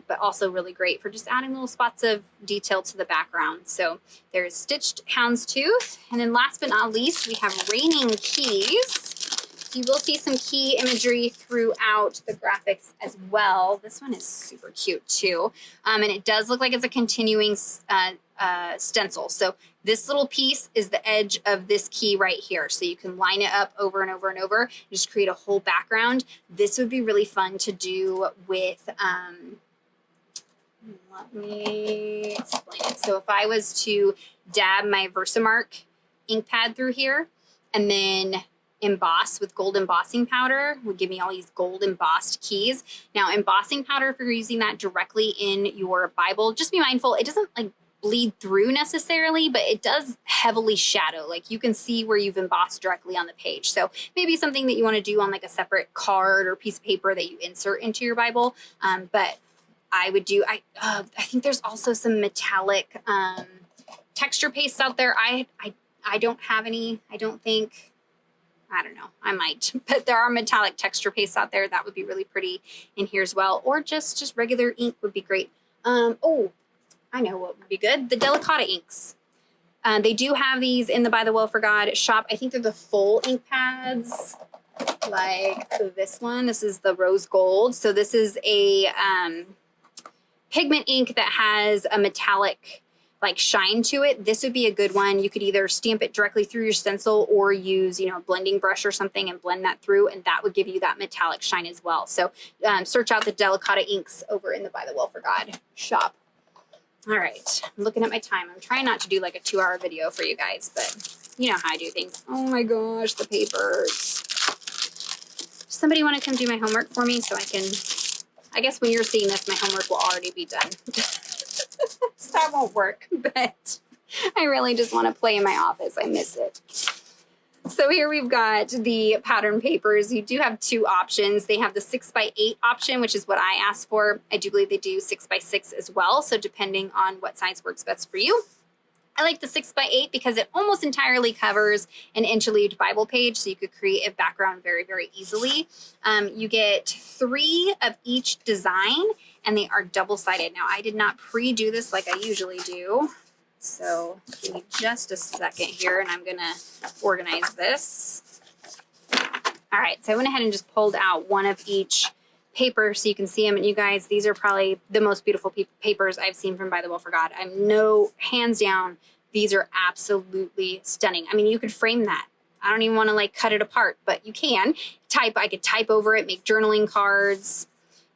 but also really great for just adding little spots of detail to the background. So there's stitched houndstooth, and then last but not least we have raining keys. You will see some key imagery throughout the graphics as well. This one is super cute too, and it does look like it's a continuing stencil. So this little piece is the edge of this key right here. So you can line it up over and over and over, just create a whole background. This would be really fun to do with, let me explain it. So if I was to dab my Versamark ink pad through here and then emboss with gold embossing powder, would give me all these gold embossed keys. Now, embossing powder, if you're using that directly in your Bible, just be mindful, it doesn't like bleed through necessarily, but it does heavily shadow. Like you can see where you've embossed directly on the page. So maybe something that you want to do on like a separate card or piece of paper that you insert into your Bible. But I would do, I think there's also some metallic texture pastes out there. I don't have any, I don't think. I don't know, I might, but there are metallic texture pastes out there that would be really pretty in here as well, or just regular ink would be great. Oh, I know what would be good, the Delicata inks. They do have these in the ByTheWell4God shop. I think they're the full ink pads, like this one. This is the rose gold. So this is a pigment ink that has a metallic like shine to it. This would be a good one. You could either stamp it directly through your stencil or use, a blending brush or something and blend that through, and that would give you that metallic shine as well. So search out the Delicata inks over in the ByTheWell4God shop. All right, I'm looking at my time. I'm trying not to do like a 2-hour video for you guys, but you know how I do things. Oh my gosh, the papers. Somebody want to come do my homework for me so I guess when you're seeing this, my homework will already be done. So that won't work, but I really just want to play in my office. I miss it. So here we've got the pattern papers. You do have two options. They have the 6x8 option, which is what I asked for. I do believe they do 6x6 as well. So depending on what size works best for you. I like the 6x8 because it almost entirely covers an interleaved Bible page, so you could create a background very, very easily. You get 3 of each design, and they are double-sided. Now, I did not pre-do this like I usually do. So give me just a second here, and I'm going to organize this. All right, so I went ahead and just pulled out one of each paper so you can see them. And you guys, these are probably the most beautiful papers I've seen from ByTheWell4God. Hands down, these are absolutely stunning. I mean, you could frame that. I don't even want to like cut it apart, but you can. I could type over it, make journaling cards.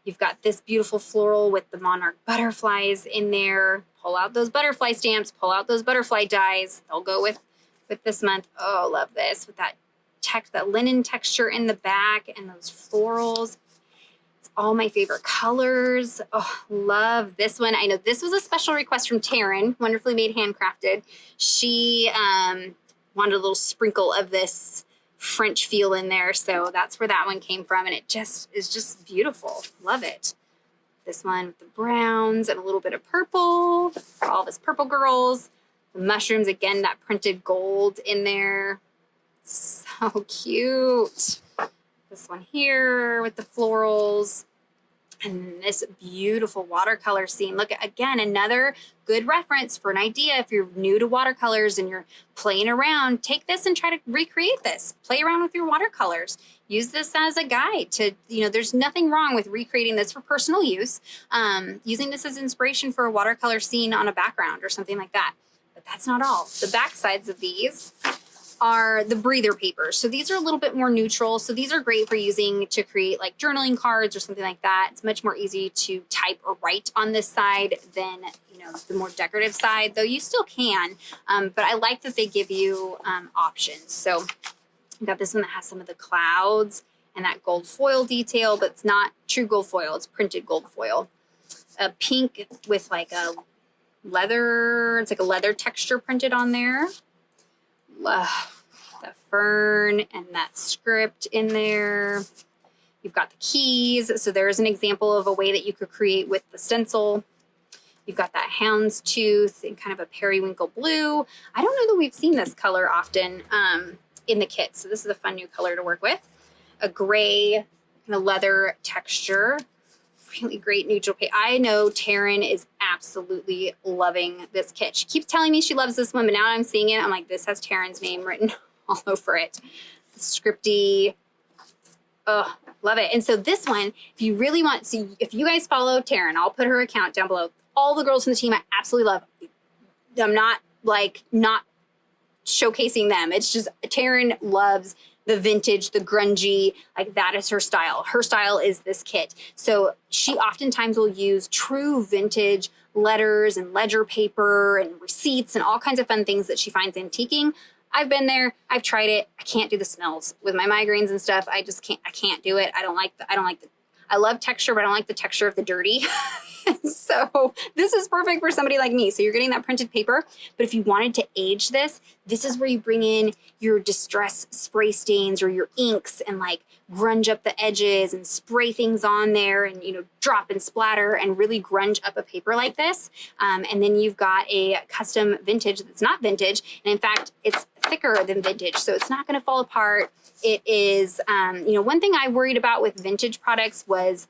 You've got this beautiful floral with the monarch butterflies in there. Pull out those butterfly stamps, pull out those butterfly dies. They'll go with this month. Oh, love this with that linen texture in the back and those florals. It's all my favorite colors. Oh, love this one. I know this was a special request from Taryn, wonderfully made handcrafted. She wanted a little sprinkle of this French feel in there, so that's where that one came from, and it just is just beautiful. Love it. This one with the browns and a little bit of purple for all of us purple girls. The mushrooms, again, that printed gold in there. So cute. This one here with the florals. And this beautiful watercolor scene. Look, again, another good reference for an idea. If you're new to watercolors and you're playing around, take this and try to recreate this. Play around with your watercolors. Use this as a guide to, there's nothing wrong with recreating this for personal use. Using this as inspiration for a watercolor scene on a background or something like that. But that's not all. The back sides of these are the breather papers. So these are a little bit more neutral. So these are great for using to create like journaling cards or something like that. It's much more easy to type or write on this side than, the more decorative side, though you still can. But I like that they give you options. So I've got this one that has some of the clouds and that gold foil detail, but it's not true gold foil. It's printed gold foil. A pink with like a leather, it's like a leather texture printed on there. The fern and that script in there. You've got the keys. So there's an example of a way that you could create with the stencil. You've got that houndstooth and kind of a periwinkle blue. I don't know that we've seen this color often in the kit. So this is a fun new color to work with. A gray kind of leather texture. Really great neutral paint. I know Taryn is absolutely loving this kit. She keeps telling me she loves this one, but now I'm seeing it. I'm like, this has Taryn's name written all over it. The scripty. Oh, love it. And so this one, if you really want, so if you guys follow Taryn, I'll put her account down below. All the girls from the team I absolutely love. I'm not showcasing them. It's just Taryn loves the vintage, the grungy, like that is her style. Her style is this kit. So she oftentimes will use true vintage letters and ledger paper and receipts and all kinds of fun things that she finds antiquing. I've been there. I've tried it. I can't do the smells with my migraines and stuff. I can't do it. I love texture, but I don't like the texture of the dirty. So this is perfect for somebody like me. So you're getting that printed paper, but if you wanted to age this, this is where you bring in your distress spray stains or your inks and like grunge up the edges and spray things on there and, drop and splatter and really grunge up a paper like this. And then you've got a custom vintage that's not vintage. And in fact, it's thicker than vintage. So it's not going to fall apart. It is, one thing I worried about with vintage products was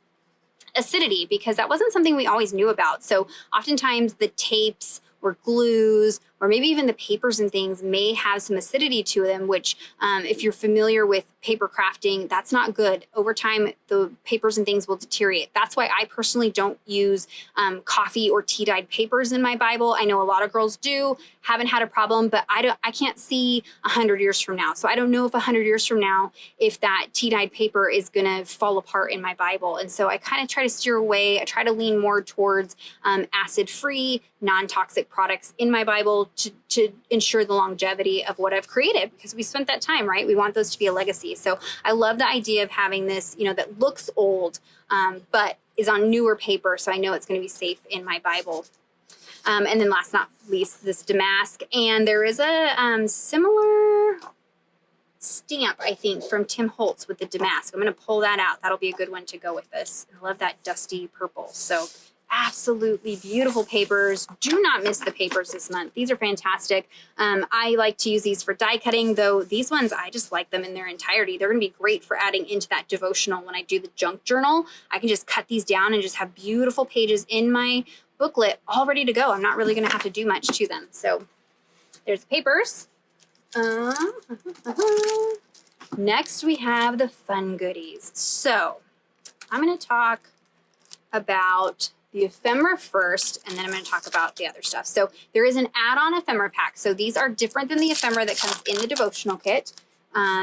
acidity, because that wasn't something we always knew about. So oftentimes the tapes or glues or maybe even the papers and things may have some acidity to them, which if you're familiar with paper crafting, that's not good. Over time, the papers and things will deteriorate. That's why I personally don't use coffee or tea-dyed papers in my Bible. I know a lot of girls do, haven't had a problem, but I can't see 100 years from now. So I don't know if 100 years from now, if that tea-dyed paper is gonna fall apart in my Bible. And so I kind of try to steer away. I try to lean more towards acid-free, non-toxic products in my Bible to ensure the longevity of what I've created, because we spent that time, right? We want those to be a legacy. So I love the idea of having this, that looks old, but is on newer paper. So I know it's going to be safe in my Bible. And then last but not least, this damask. And there is a similar stamp, I think, from Tim Holtz with the damask. I'm going to pull that out. That'll be a good one to go with this. I love that dusty purple. So absolutely beautiful papers. Do not miss the papers this month. These are fantastic. I like to use these for die cutting, though these ones, I just like them in their entirety. They're going to be great for adding into that devotional when I do the junk journal. I can just cut these down and just have beautiful pages in my booklet all ready to go. I'm not really going to have to do much to them. So there's the papers. Next, we have the fun goodies. So I'm going to talk about the ephemera first, and then I'm going to talk about the other stuff. So there is an add-on ephemera pack. So these are different than the ephemera that comes in the devotional kit.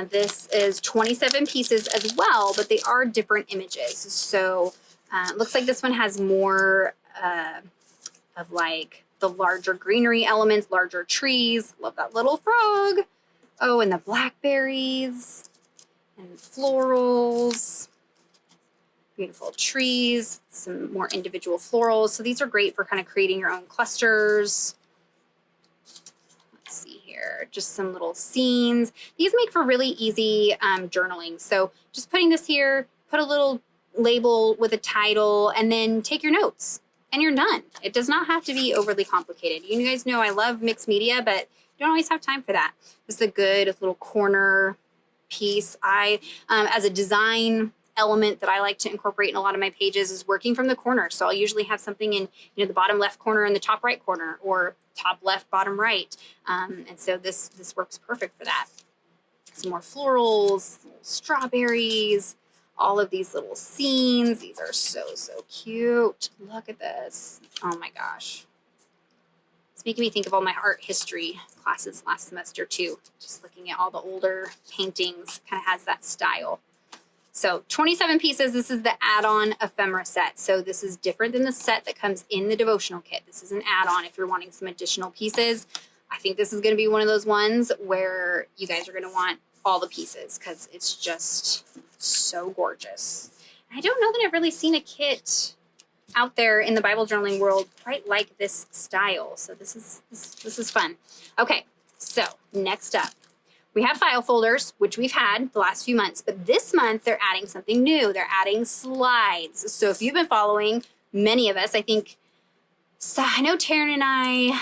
This is 27 pieces as well, but they are different images. So it looks like this one has more of like the larger greenery elements, larger trees. Love that little frog. Oh, and the blackberries and florals. Beautiful trees, some more individual florals. So these are great for kind of creating your own clusters. Let's see here, just some little scenes. These make for really easy journaling. So just putting this here, put a little label with a title, and then take your notes. And you're done. It does not have to be overly complicated. You guys know I love mixed media, but you don't always have time for that. This is a good little corner piece. As a design element that I like to incorporate in a lot of my pages is working from the corner. So I'll usually have something in the bottom left corner and the top right corner, or top left, bottom right. And so this works perfect for that. Some more florals, strawberries, all of these little scenes. These are so cute. Look at this. Oh my gosh. It's making me think of all my art history classes last semester too. Just looking at all the older paintings, kind of has that style. So 27 pieces. This is the add-on ephemera set. So this is different than the set that comes in the devotional kit. This is an add-on if you're wanting some additional pieces. I think this is going to be one of those ones where you guys are going to want all the pieces because it's just so gorgeous. I don't know that I've really seen a kit out there in the Bible journaling world quite like this style. So this is fun. Okay, so next up, we have file folders, which we've had the last few months, but this month they're adding something new. They're adding slides. So if you've been following, many of us, I think, so I know Taryn and I,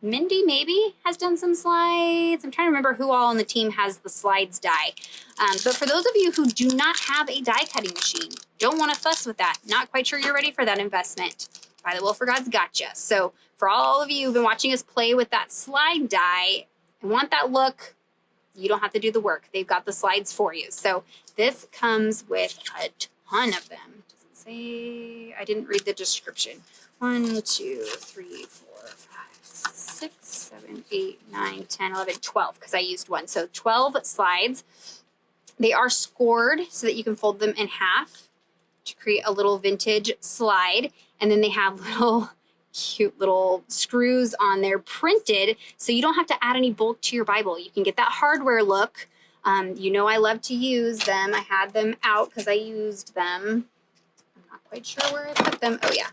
Mindy maybe has done some slides. I'm trying to remember who all on the team has the slides die. But for those of you who do not have a die cutting machine, don't want to fuss with that, not quite sure you're ready for that investment, ByTheWell4God's got you. So for all of you who've been watching us play with that slide die and want that look, you don't have to do the work. They've got the slides for you. So this comes with a ton of them. Does it say? I didn't read the description. 1, 2, 3, 4, 5, 6, 7, 8, 9, 10, 11, 12, because I used one. So 12 slides. They are scored so that you can fold them in half to create a little vintage slide. And then they have little cute little screws on there printed, so you don't have to add any bulk to your Bible. You can get that hardware look. I love to use them. I had them out because I used them. I'm not quite sure where I put them. Oh yeah.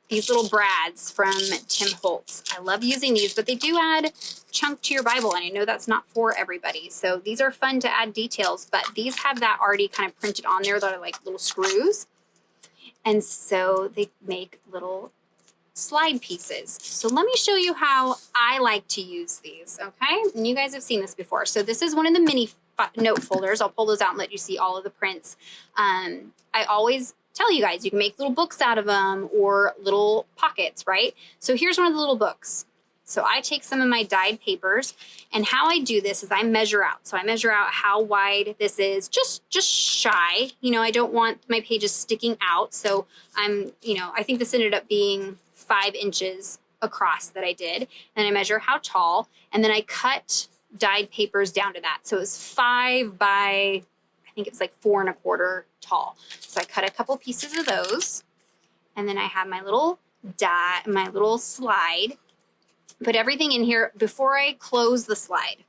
These little brads from Tim Holtz. I love using these, but they do add chunk to your Bible, and I know that's not for everybody. So these are fun to add details, but these have that already kind of printed on there that are like little screws. And so they make little slide pieces. So let me show you how I like to use these, okay? And you guys have seen this before. So this is one of the mini note folders. I'll pull those out and let you see all of the prints. I always tell you guys, you can make little books out of them or little pockets, right? So here's one of the little books. So I take some of my dyed papers, and how I do this is I measure out. So I measure out how wide this is, just shy. I don't want my pages sticking out. So I think this ended up being 5 inches across that I did. And I measure how tall, and then I cut dyed papers down to that. So it was 5 by, I think it was like 4 1/4 tall. So I cut a couple pieces of those, and then I have my little slide. Put everything in here before I close the slide.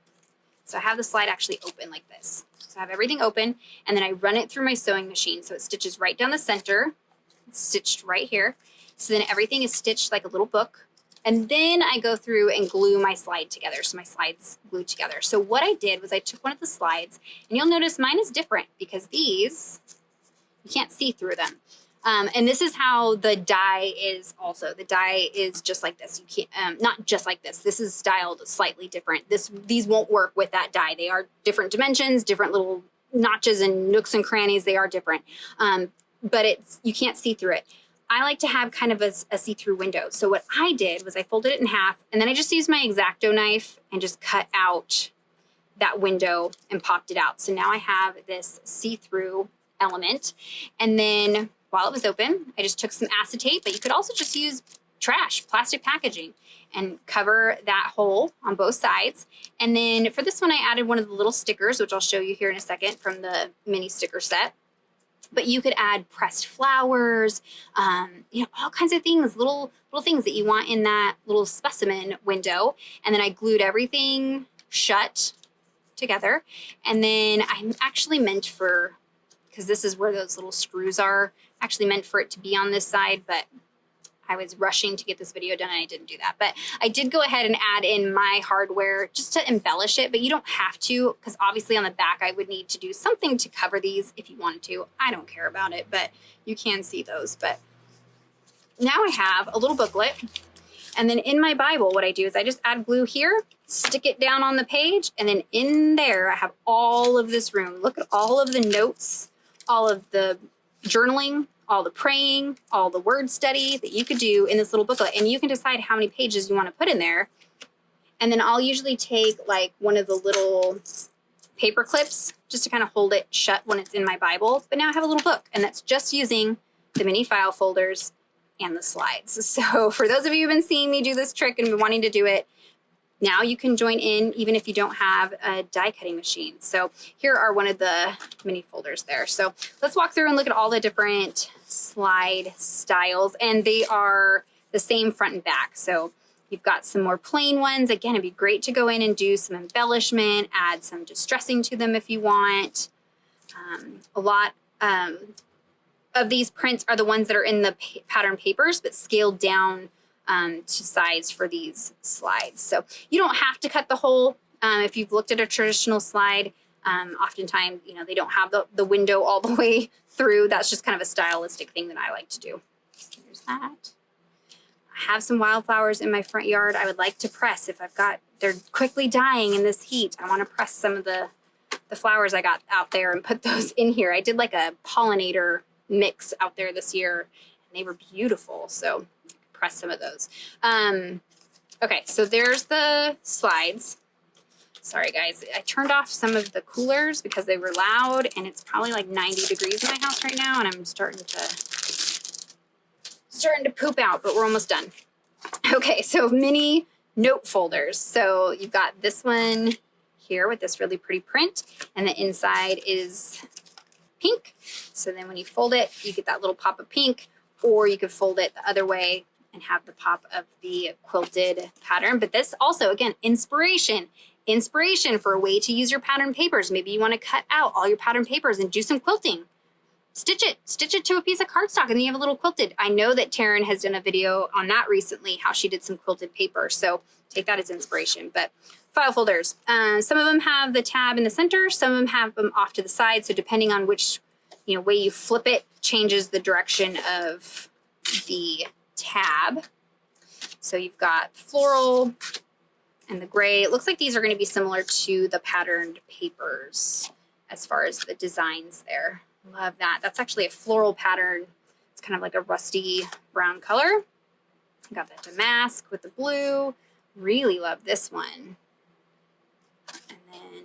So I have the slide actually open like this. So I have everything open, and then I run it through my sewing machine. So it stitches right down the center. It's stitched right here. So then everything is stitched like a little book. And then I go through and glue my slide together. So my slides glue together. So what I did was I took one of the slides, and you'll notice mine is different because these, you can't see through them. And this is how the die is also. The die is just like this. You can't, not just like this. This is styled slightly different. These won't work with that die. They are different dimensions, different little notches and nooks and crannies. They are different. But you can't see through it. I like to have kind of a see-through window. So what I did was I folded it in half, and then I just used my X-Acto knife and just cut out that window and popped it out. So now I have this see-through element. And then while it was open, I just took some acetate, but you could also just use trash, plastic packaging, and cover that hole on both sides. And then for this one, I added one of the little stickers, which I'll show you here in a second from the mini sticker set. But you could add pressed flowers, you know, all kinds of things, little things that you want in that little specimen window. And then I glued everything shut together. And then I'm actually meant for, because this is where those little screws are, actually meant for it to be on this side, but I was rushing to get this video done and I didn't do that. But I did go ahead and add in my hardware just to embellish it, but you don't have to, because obviously on the back I would need to do something to cover these if you wanted to. I don't care about it, but you can see those. But now I have a little booklet, and then in my Bible what I do is I just add glue here, stick it down on the page, and then in there I have all of this room. Look at all of the notes, all of the journaling, all the praying, all the word study that you could do in this little booklet. And you can decide how many pages you want to put in there. And then I'll usually take like one of the little paper clips just to kind of hold it shut when it's in my Bible. But now I have a little book, and that's just using the mini file folders and the slides. So for those of you who've been seeing me do this trick and been wanting to do it, now you can join in even if you don't have a die cutting machine. So here are one of the mini folders there. So let's walk through and look at all the different slide styles, and they are the same front and back. So you've got some more plain ones. Again, it'd be great to go in and do some embellishment, add some distressing to them if you want. A lot of these prints are the ones that are in the pattern papers, but scaled down to size for these slides. So you don't have to cut the hole. If you've looked at a traditional slide, oftentimes, you know, they don't have the window all the way through. That's just kind of a stylistic thing that I like to do. So there's that. I have some wildflowers in my front yard. I would like to press if they're quickly dying in this heat. I want to press some of the flowers I got out there and put those in here. I did like a pollinator mix out there this year, and they were beautiful. So press some of those. Okay, so there's the slides. Sorry guys, I turned off some of the coolers because they were loud, and it's probably like 90 degrees in my house right now, and I'm starting to poop out, but we're almost done. Okay, so mini note folders. So you've got this one here with this really pretty print, and the inside is pink. So then when you fold it, you get that little pop of pink, or you could fold it the other way and have the pop of the quilted pattern. But this also, again, inspiration for a way to use your pattern papers. Maybe you want to cut out all your pattern papers and do some quilting. Stitch it to a piece of cardstock, and then you have a little quilted. I know that Taryn has done a video on that recently, how she did some quilted paper. So take that as inspiration. But file folders, some of them have the tab in the center, some of them have them off to the side. So depending on which way you flip it, changes the direction of the tab. So you've got floral and the gray. It looks like these are going to be similar to the patterned papers as far as the designs there. Love that. That's actually a floral pattern. It's kind of like a rusty brown color. Got the damask with the blue. Really love this one. And then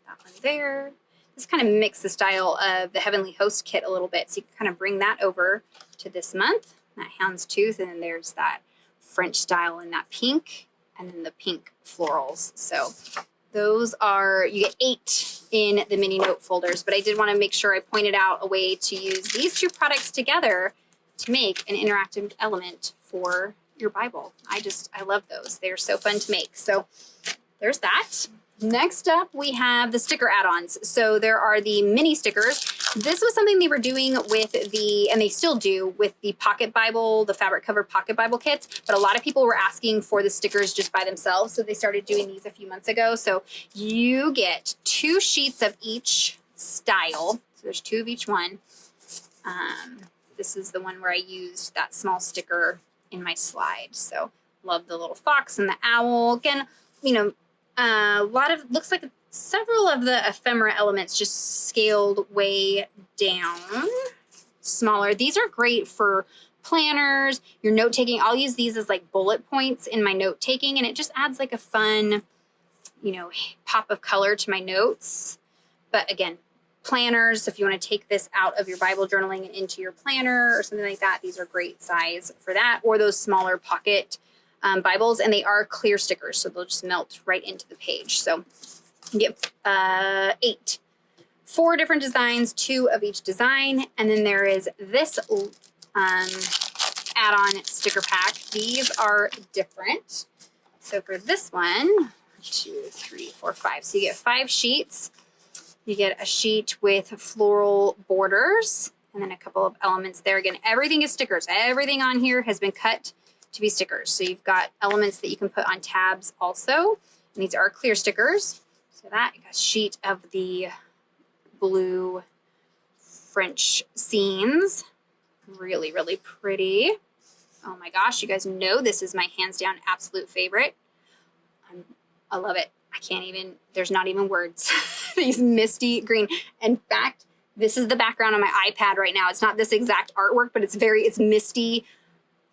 that one there. This kind of mix the style of the Heavenly Host kit a little bit. So you can kind of bring that over to this month. That houndstooth, and then there's that French style in that pink, and then the pink florals. So those are, you get 8 in the mini note folders, but I did want to make sure I pointed out a way to use these two products together to make an interactive element for your Bible. I love those. They're so fun to make. So there's that. Next up, we have the sticker add-ons. So there are the mini stickers. This was something they were doing with and they still do, with the pocket Bible, the fabric covered pocket Bible kits. But a lot of people were asking for the stickers just by themselves. So they started doing these a few months ago. So you get 2 sheets of each style. So there's 2 of each one. This is the one where I used that small sticker in my slide. So love the little fox and the owl. Again, you know, a lot of, looks like several of the ephemera elements just scaled way down, smaller. These are great for planners, your note taking. I'll use these as like bullet points in my note taking, and it just adds like a fun, you know, pop of color to my notes. But again, planners, if you want to take this out of your Bible journaling and into your planner or something like that, these are great size for that, or those smaller pocket Bibles, and they are clear stickers, so they'll just melt right into the page. So you get 8. 4 different designs, 2 of each design, and then there is this add-on sticker pack. These are different. So for this one, 2, 3, 4, 5. So you get 5 sheets. You get a sheet with floral borders, and then a couple of elements there. Again, everything is stickers. Everything on here has been cut to be stickers. So you've got elements that you can put on tabs also. And these are clear stickers. So that, you got a sheet of the blue French scenes. Really, really pretty. Oh my gosh, you guys know this is my hands down absolute favorite. I love it. I can't even, there's not even words. These misty green. In fact, this is the background on my iPad right now. It's not this exact artwork, but it's misty,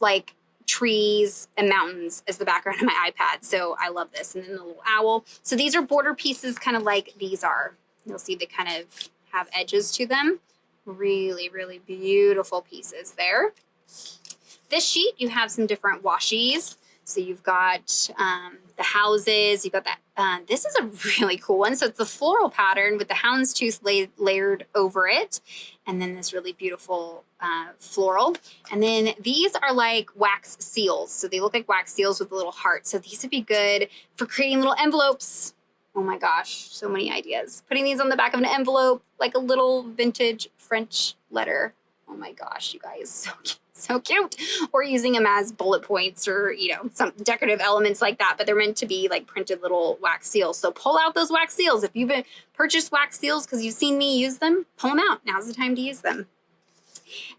like trees and mountains as the background of my iPad. So I love this. And then the little owl. So these are border pieces, kind of like these are. You'll see they kind of have edges to them. Really, really beautiful pieces there. This sheet, you have some different washies. So you've got the houses, you've got that. This is a really cool one. So it's the floral pattern with the houndstooth layered over it. And then this really beautiful floral. And then these are like wax seals. So they look like wax seals with a little heart. So these would be good for creating little envelopes. Oh my gosh, so many ideas. Putting these on the back of an envelope, like a little vintage French letter. Oh my gosh, you guys, so cute. So cute. Or using them as bullet points or, you know, some decorative elements like that, but they're meant to be like printed little wax seals. So pull out those wax seals. If you've purchased wax seals because you've seen me use them, pull them out. Now's the time to use them.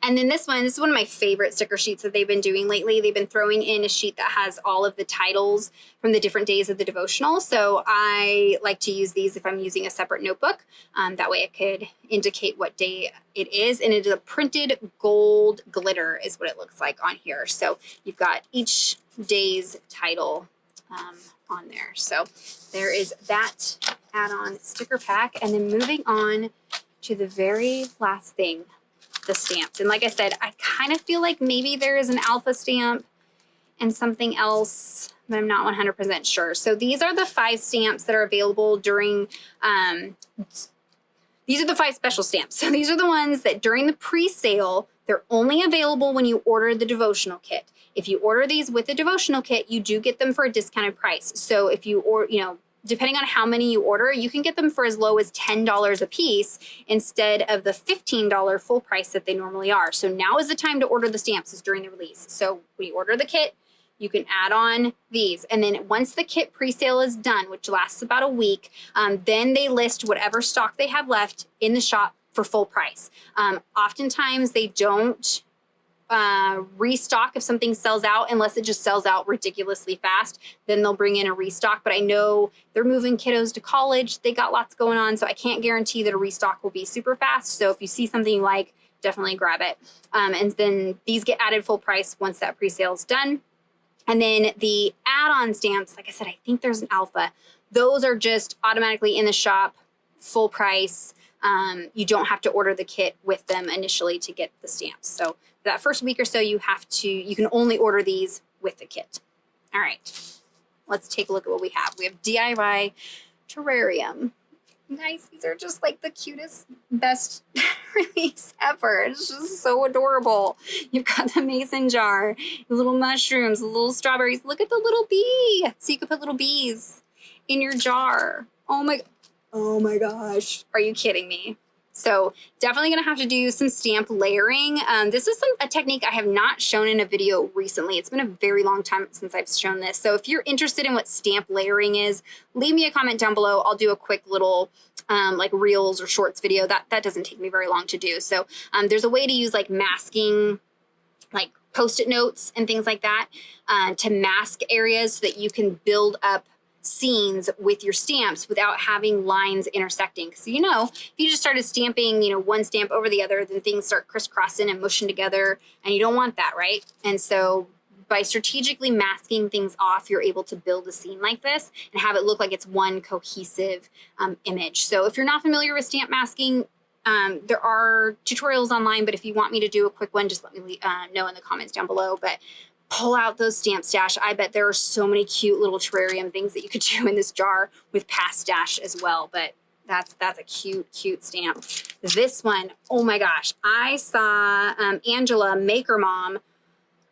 And then this is one of my favorite sticker sheets that they've been doing lately. They've been throwing in a sheet that has all of the titles from the different days of the devotional. So I like to use these if I'm using a separate notebook. That way I could indicate what day it is. And it is a printed gold glitter is what it looks like on here. So you've got each day's title on there. So there is that add-on sticker pack. And then moving on to the very last thing, the stamps. And like I said, I kind of feel like maybe there is an alpha stamp and something else, but I'm not 100% sure. So these are the 5 stamps that are available during, these are the 5 special stamps. So these are the ones that during the pre-sale, they're only available when you order the devotional kit. If you order these with the devotional kit, you do get them for a discounted price. So if you, depending on how many you order, you can get them for as low as $10 a piece instead of the $15 full price that they normally are. So now is the time to order the stamps, is during the release. So when you order the kit, you can add on these. And then once the kit pre-sale is done, which lasts about a week, then they list whatever stock they have left in the shop for full price. Oftentimes they don't restock if something sells out, unless it just sells out ridiculously fast. Then they'll bring in a restock. But I know they're moving kiddos to college. They got lots going on. So I can't guarantee that a restock will be super fast. So if you see something you like, definitely grab it. And then these get added full price once that pre-sale is done. And then the add-on stamps, like I said, I think there's an alpha. Those are just automatically in the shop, full price. You don't have to order the kit with them initially to get the stamps. So that first week or so, you can only order these with the kit. All right, let's take a look at what we have. We have DIY terrarium. Guys, these are just like the cutest, best release ever. It's just so adorable. You've got the mason jar, the little mushrooms, the little strawberries. Look at the little bee. So you can put little bees in your jar. Oh my gosh. Are you kidding me? So definitely gonna have to do some stamp layering. This is a technique I have not shown in a video recently. It's been a very long time since I've shown this. So if you're interested in what stamp layering is, leave me a comment down below. I'll do a quick little like reels or shorts video. That doesn't take me very long to do. So there's a way to use like masking, like Post-it notes and things like that to mask areas so that you can build up scenes with your stamps without having lines intersecting. So, you know, if you just started stamping, you know, one stamp over the other, then things start crisscrossing and mushing together, and you don't want that, right? And so by strategically masking things off, you're able to build a scene like this and have it look like it's one cohesive image. So if you're not familiar with stamp masking, there are tutorials online, but if you want me to do a quick one, just let me know in the comments down below. But pull out those stamp stash. I bet there are so many cute little terrarium things that you could do in this jar with past stash as well. But that's a cute stamp. This one, oh my gosh. I saw Angela, Maker Mom,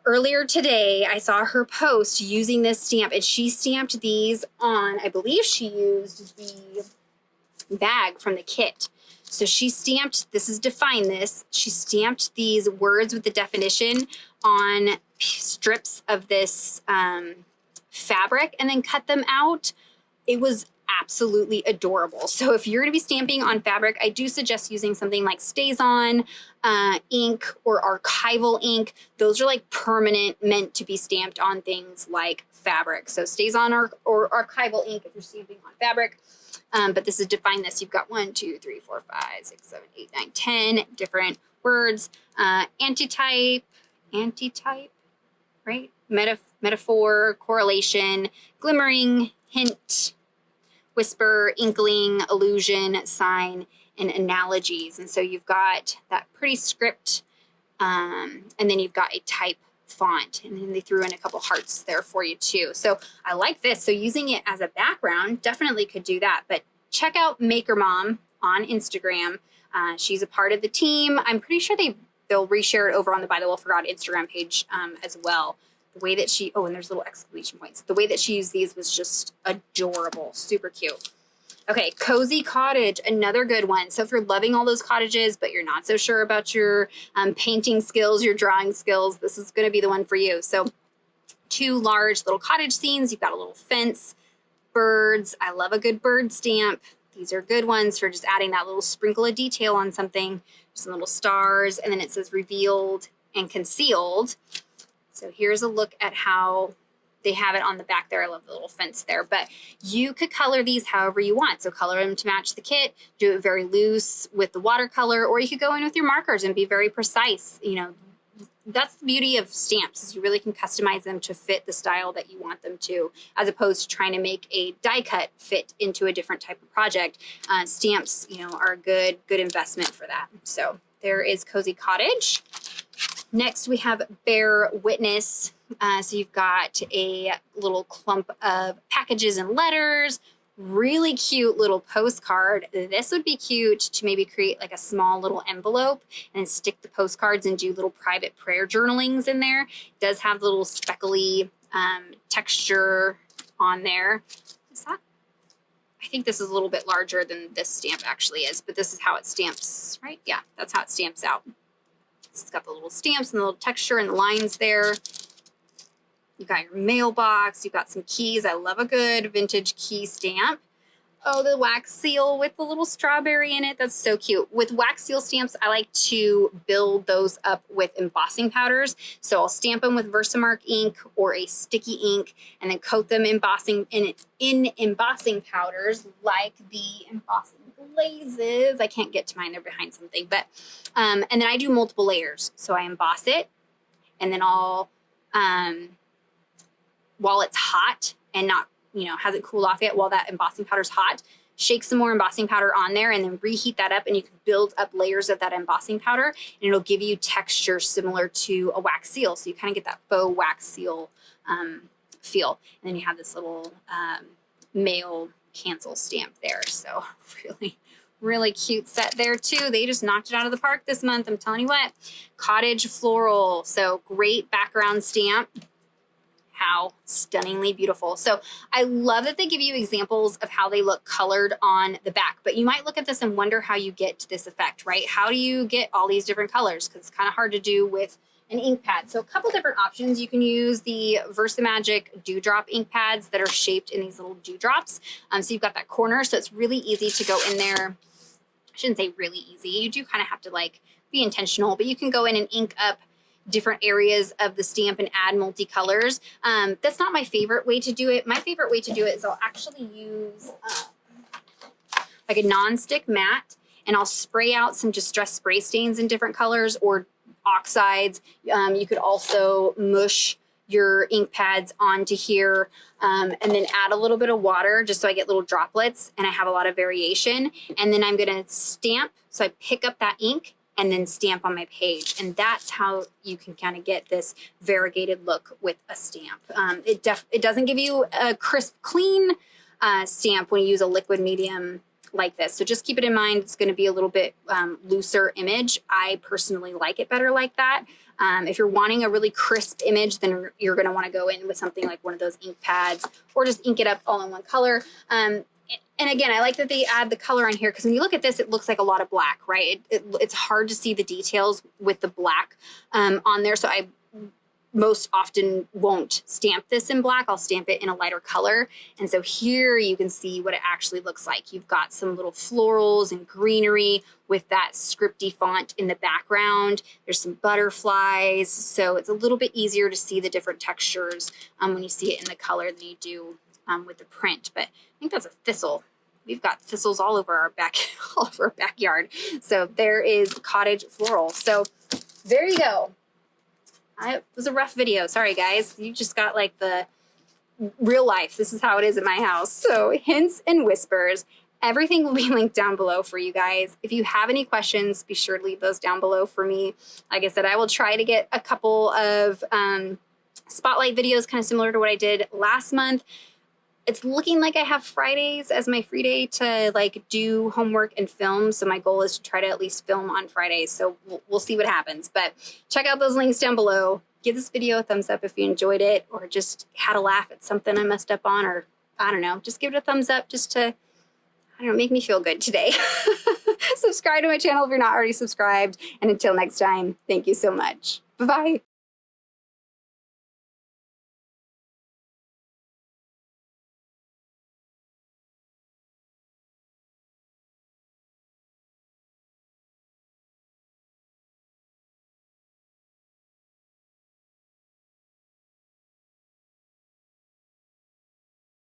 earlier today. I saw her post using this stamp, and she stamped these on, I believe she used the bag from the kit. So she stamped, this is define this, she stamped these words with the definition on strips of this fabric and then cut them out. It was absolutely adorable. So if you're going to be stamping on fabric, I do suggest using something like StazOn ink or archival ink. Those are like permanent, meant to be stamped on things like fabric. So StazOn or archival ink if you're stamping on fabric. But this is define this. You've got 1, 2, 3, 4, 5, 6, 7, 8, 9, 10 different words. Antitype, right? Metaphor, correlation, glimmering, hint, whisper, inkling, allusion, sign, and analogies. And so you've got that pretty script, and then you've got a type font, and then they threw in a couple hearts there for you too. So I like this. So using it as a background definitely could do that. But check out Maker Mom on Instagram. She's a part of the team. I'm pretty sure they'll reshare it over on the ByTheWell4God Instagram page as well. The way that she, oh, and there's little exclamation points. The way that she used these was just adorable, super cute. Okay, Cozy Cottage, another good one. So if you're loving all those cottages, but you're not so sure about your painting skills, your drawing skills, this is going to be the one for you. So 2 large little cottage scenes. You've got a little fence, birds. I love a good bird stamp. These are good ones for just adding that little sprinkle of detail on something. Some little stars, and then it says revealed and concealed. So here's a look at how they have it on the back there. I love the little fence there, but you could color these however you want. So color them to match the kit, do it very loose with the watercolor, or you could go in with your markers and be very precise. You know, that's the beauty of stamps, is you really can customize them to fit the style that you want them to, as opposed to trying to make a die cut fit into a different type of project. Stamps, you know, are a good investment for that. So there is Cozy Cottage. Next, we have Bear Witness. So you've got a little clump of packages and letters, really cute little postcard. This would be cute to maybe create like a small little envelope and stick the postcards and do little private prayer journalings in there. It does have the little speckly texture on there. Is that? I think this is a little bit larger than this stamp actually is, but this is how it stamps, right? Yeah, that's how it stamps out. It's got the little stamps and the little texture and the lines there. You've got your mailbox. You've got some keys. I love a good vintage key stamp. Oh, the wax seal with the little strawberry in it. That's so cute. With wax seal stamps, I like to build those up with embossing powders. So I'll stamp them with Versamark ink or a sticky ink and then coat them in embossing powders like the embossing glazes. I can't get to mine. They're behind something. But and then I do multiple layers. So I emboss it, and then I'll while it's hot and not, you know, hasn't cooled off yet, while that embossing powder's hot, shake some more embossing powder on there and then reheat that up, and you can build up layers of that embossing powder, and it'll give you texture similar to a wax seal. So you kind of get that faux wax seal feel. And then you have this little mail cancel stamp there. So really cute set there too. They just knocked it out of the park this month. I'm telling you what. Cottage Floral. So great background stamp. how stunningly beautiful. So I love that they give you examples of how they look colored on the back, but you might look at this and wonder how you get to this effect, right? How do you get all these different colors? Because it's kind of hard to do with an ink pad. So a couple different options. You can use the Versamagic Dewdrop ink pads that are shaped in these little dewdrops. So you've got that corner, so it's really easy to go in there. I shouldn't say really easy. You do kind of have to like be intentional, but you can go in and ink up different areas of the stamp and add multicolors. That's not my favorite way to do it. My favorite way to do it is I'll actually use like a non-stick mat, and I'll spray out some distress spray stains in different colors or oxides. You could also mush your ink pads onto here and then add a little bit of water just so I get little droplets and I have a lot of variation. And then I'm gonna stamp. So I pick up that ink and then stamp on my page. And that's how you can kind of get this variegated look with a stamp. It doesn't give you a crisp, clean stamp when you use a liquid medium like this. So just keep it in mind, it's gonna be a little bit looser image. I personally like it better like that. If you're wanting a really crisp image, then you're gonna wanna go in with something like one of those ink pads or just ink it up all in one color. And again, I like that they add the color on here because when you look at this, it looks like a lot of black, right? It's hard to see the details with the black on there. So I most often won't stamp this in black. I'll stamp it in a lighter color. And so here you can see what it actually looks like. You've got some little florals and greenery with that scripty font in the background. There's some butterflies. So it's a little bit easier to see the different textures when you see it in the color than you do with the print. But I think that's a thistle. We've got thistles all over our backyard. So there is cottage floral. So there you go. It was a rough video. Sorry, guys. You just got like the real life. This is how it is at my house. So hints and whispers. Everything will be linked down below for you guys. If you have any questions, be sure to leave those down below for me. Like I said, I will try to get a couple of spotlight videos kind of similar to what I did last month. It's looking like I have Fridays as my free day to like do homework and film. So my goal is to try to at least film on Fridays. So we'll see what happens. But check out those links down below. Give this video a thumbs up if you enjoyed it or just had a laugh at something I messed up on, or I don't know, just give it a thumbs up just to, I don't know, make me feel good today. Subscribe to my channel if you're not already subscribed. And until next time, thank you so much. Bye-bye.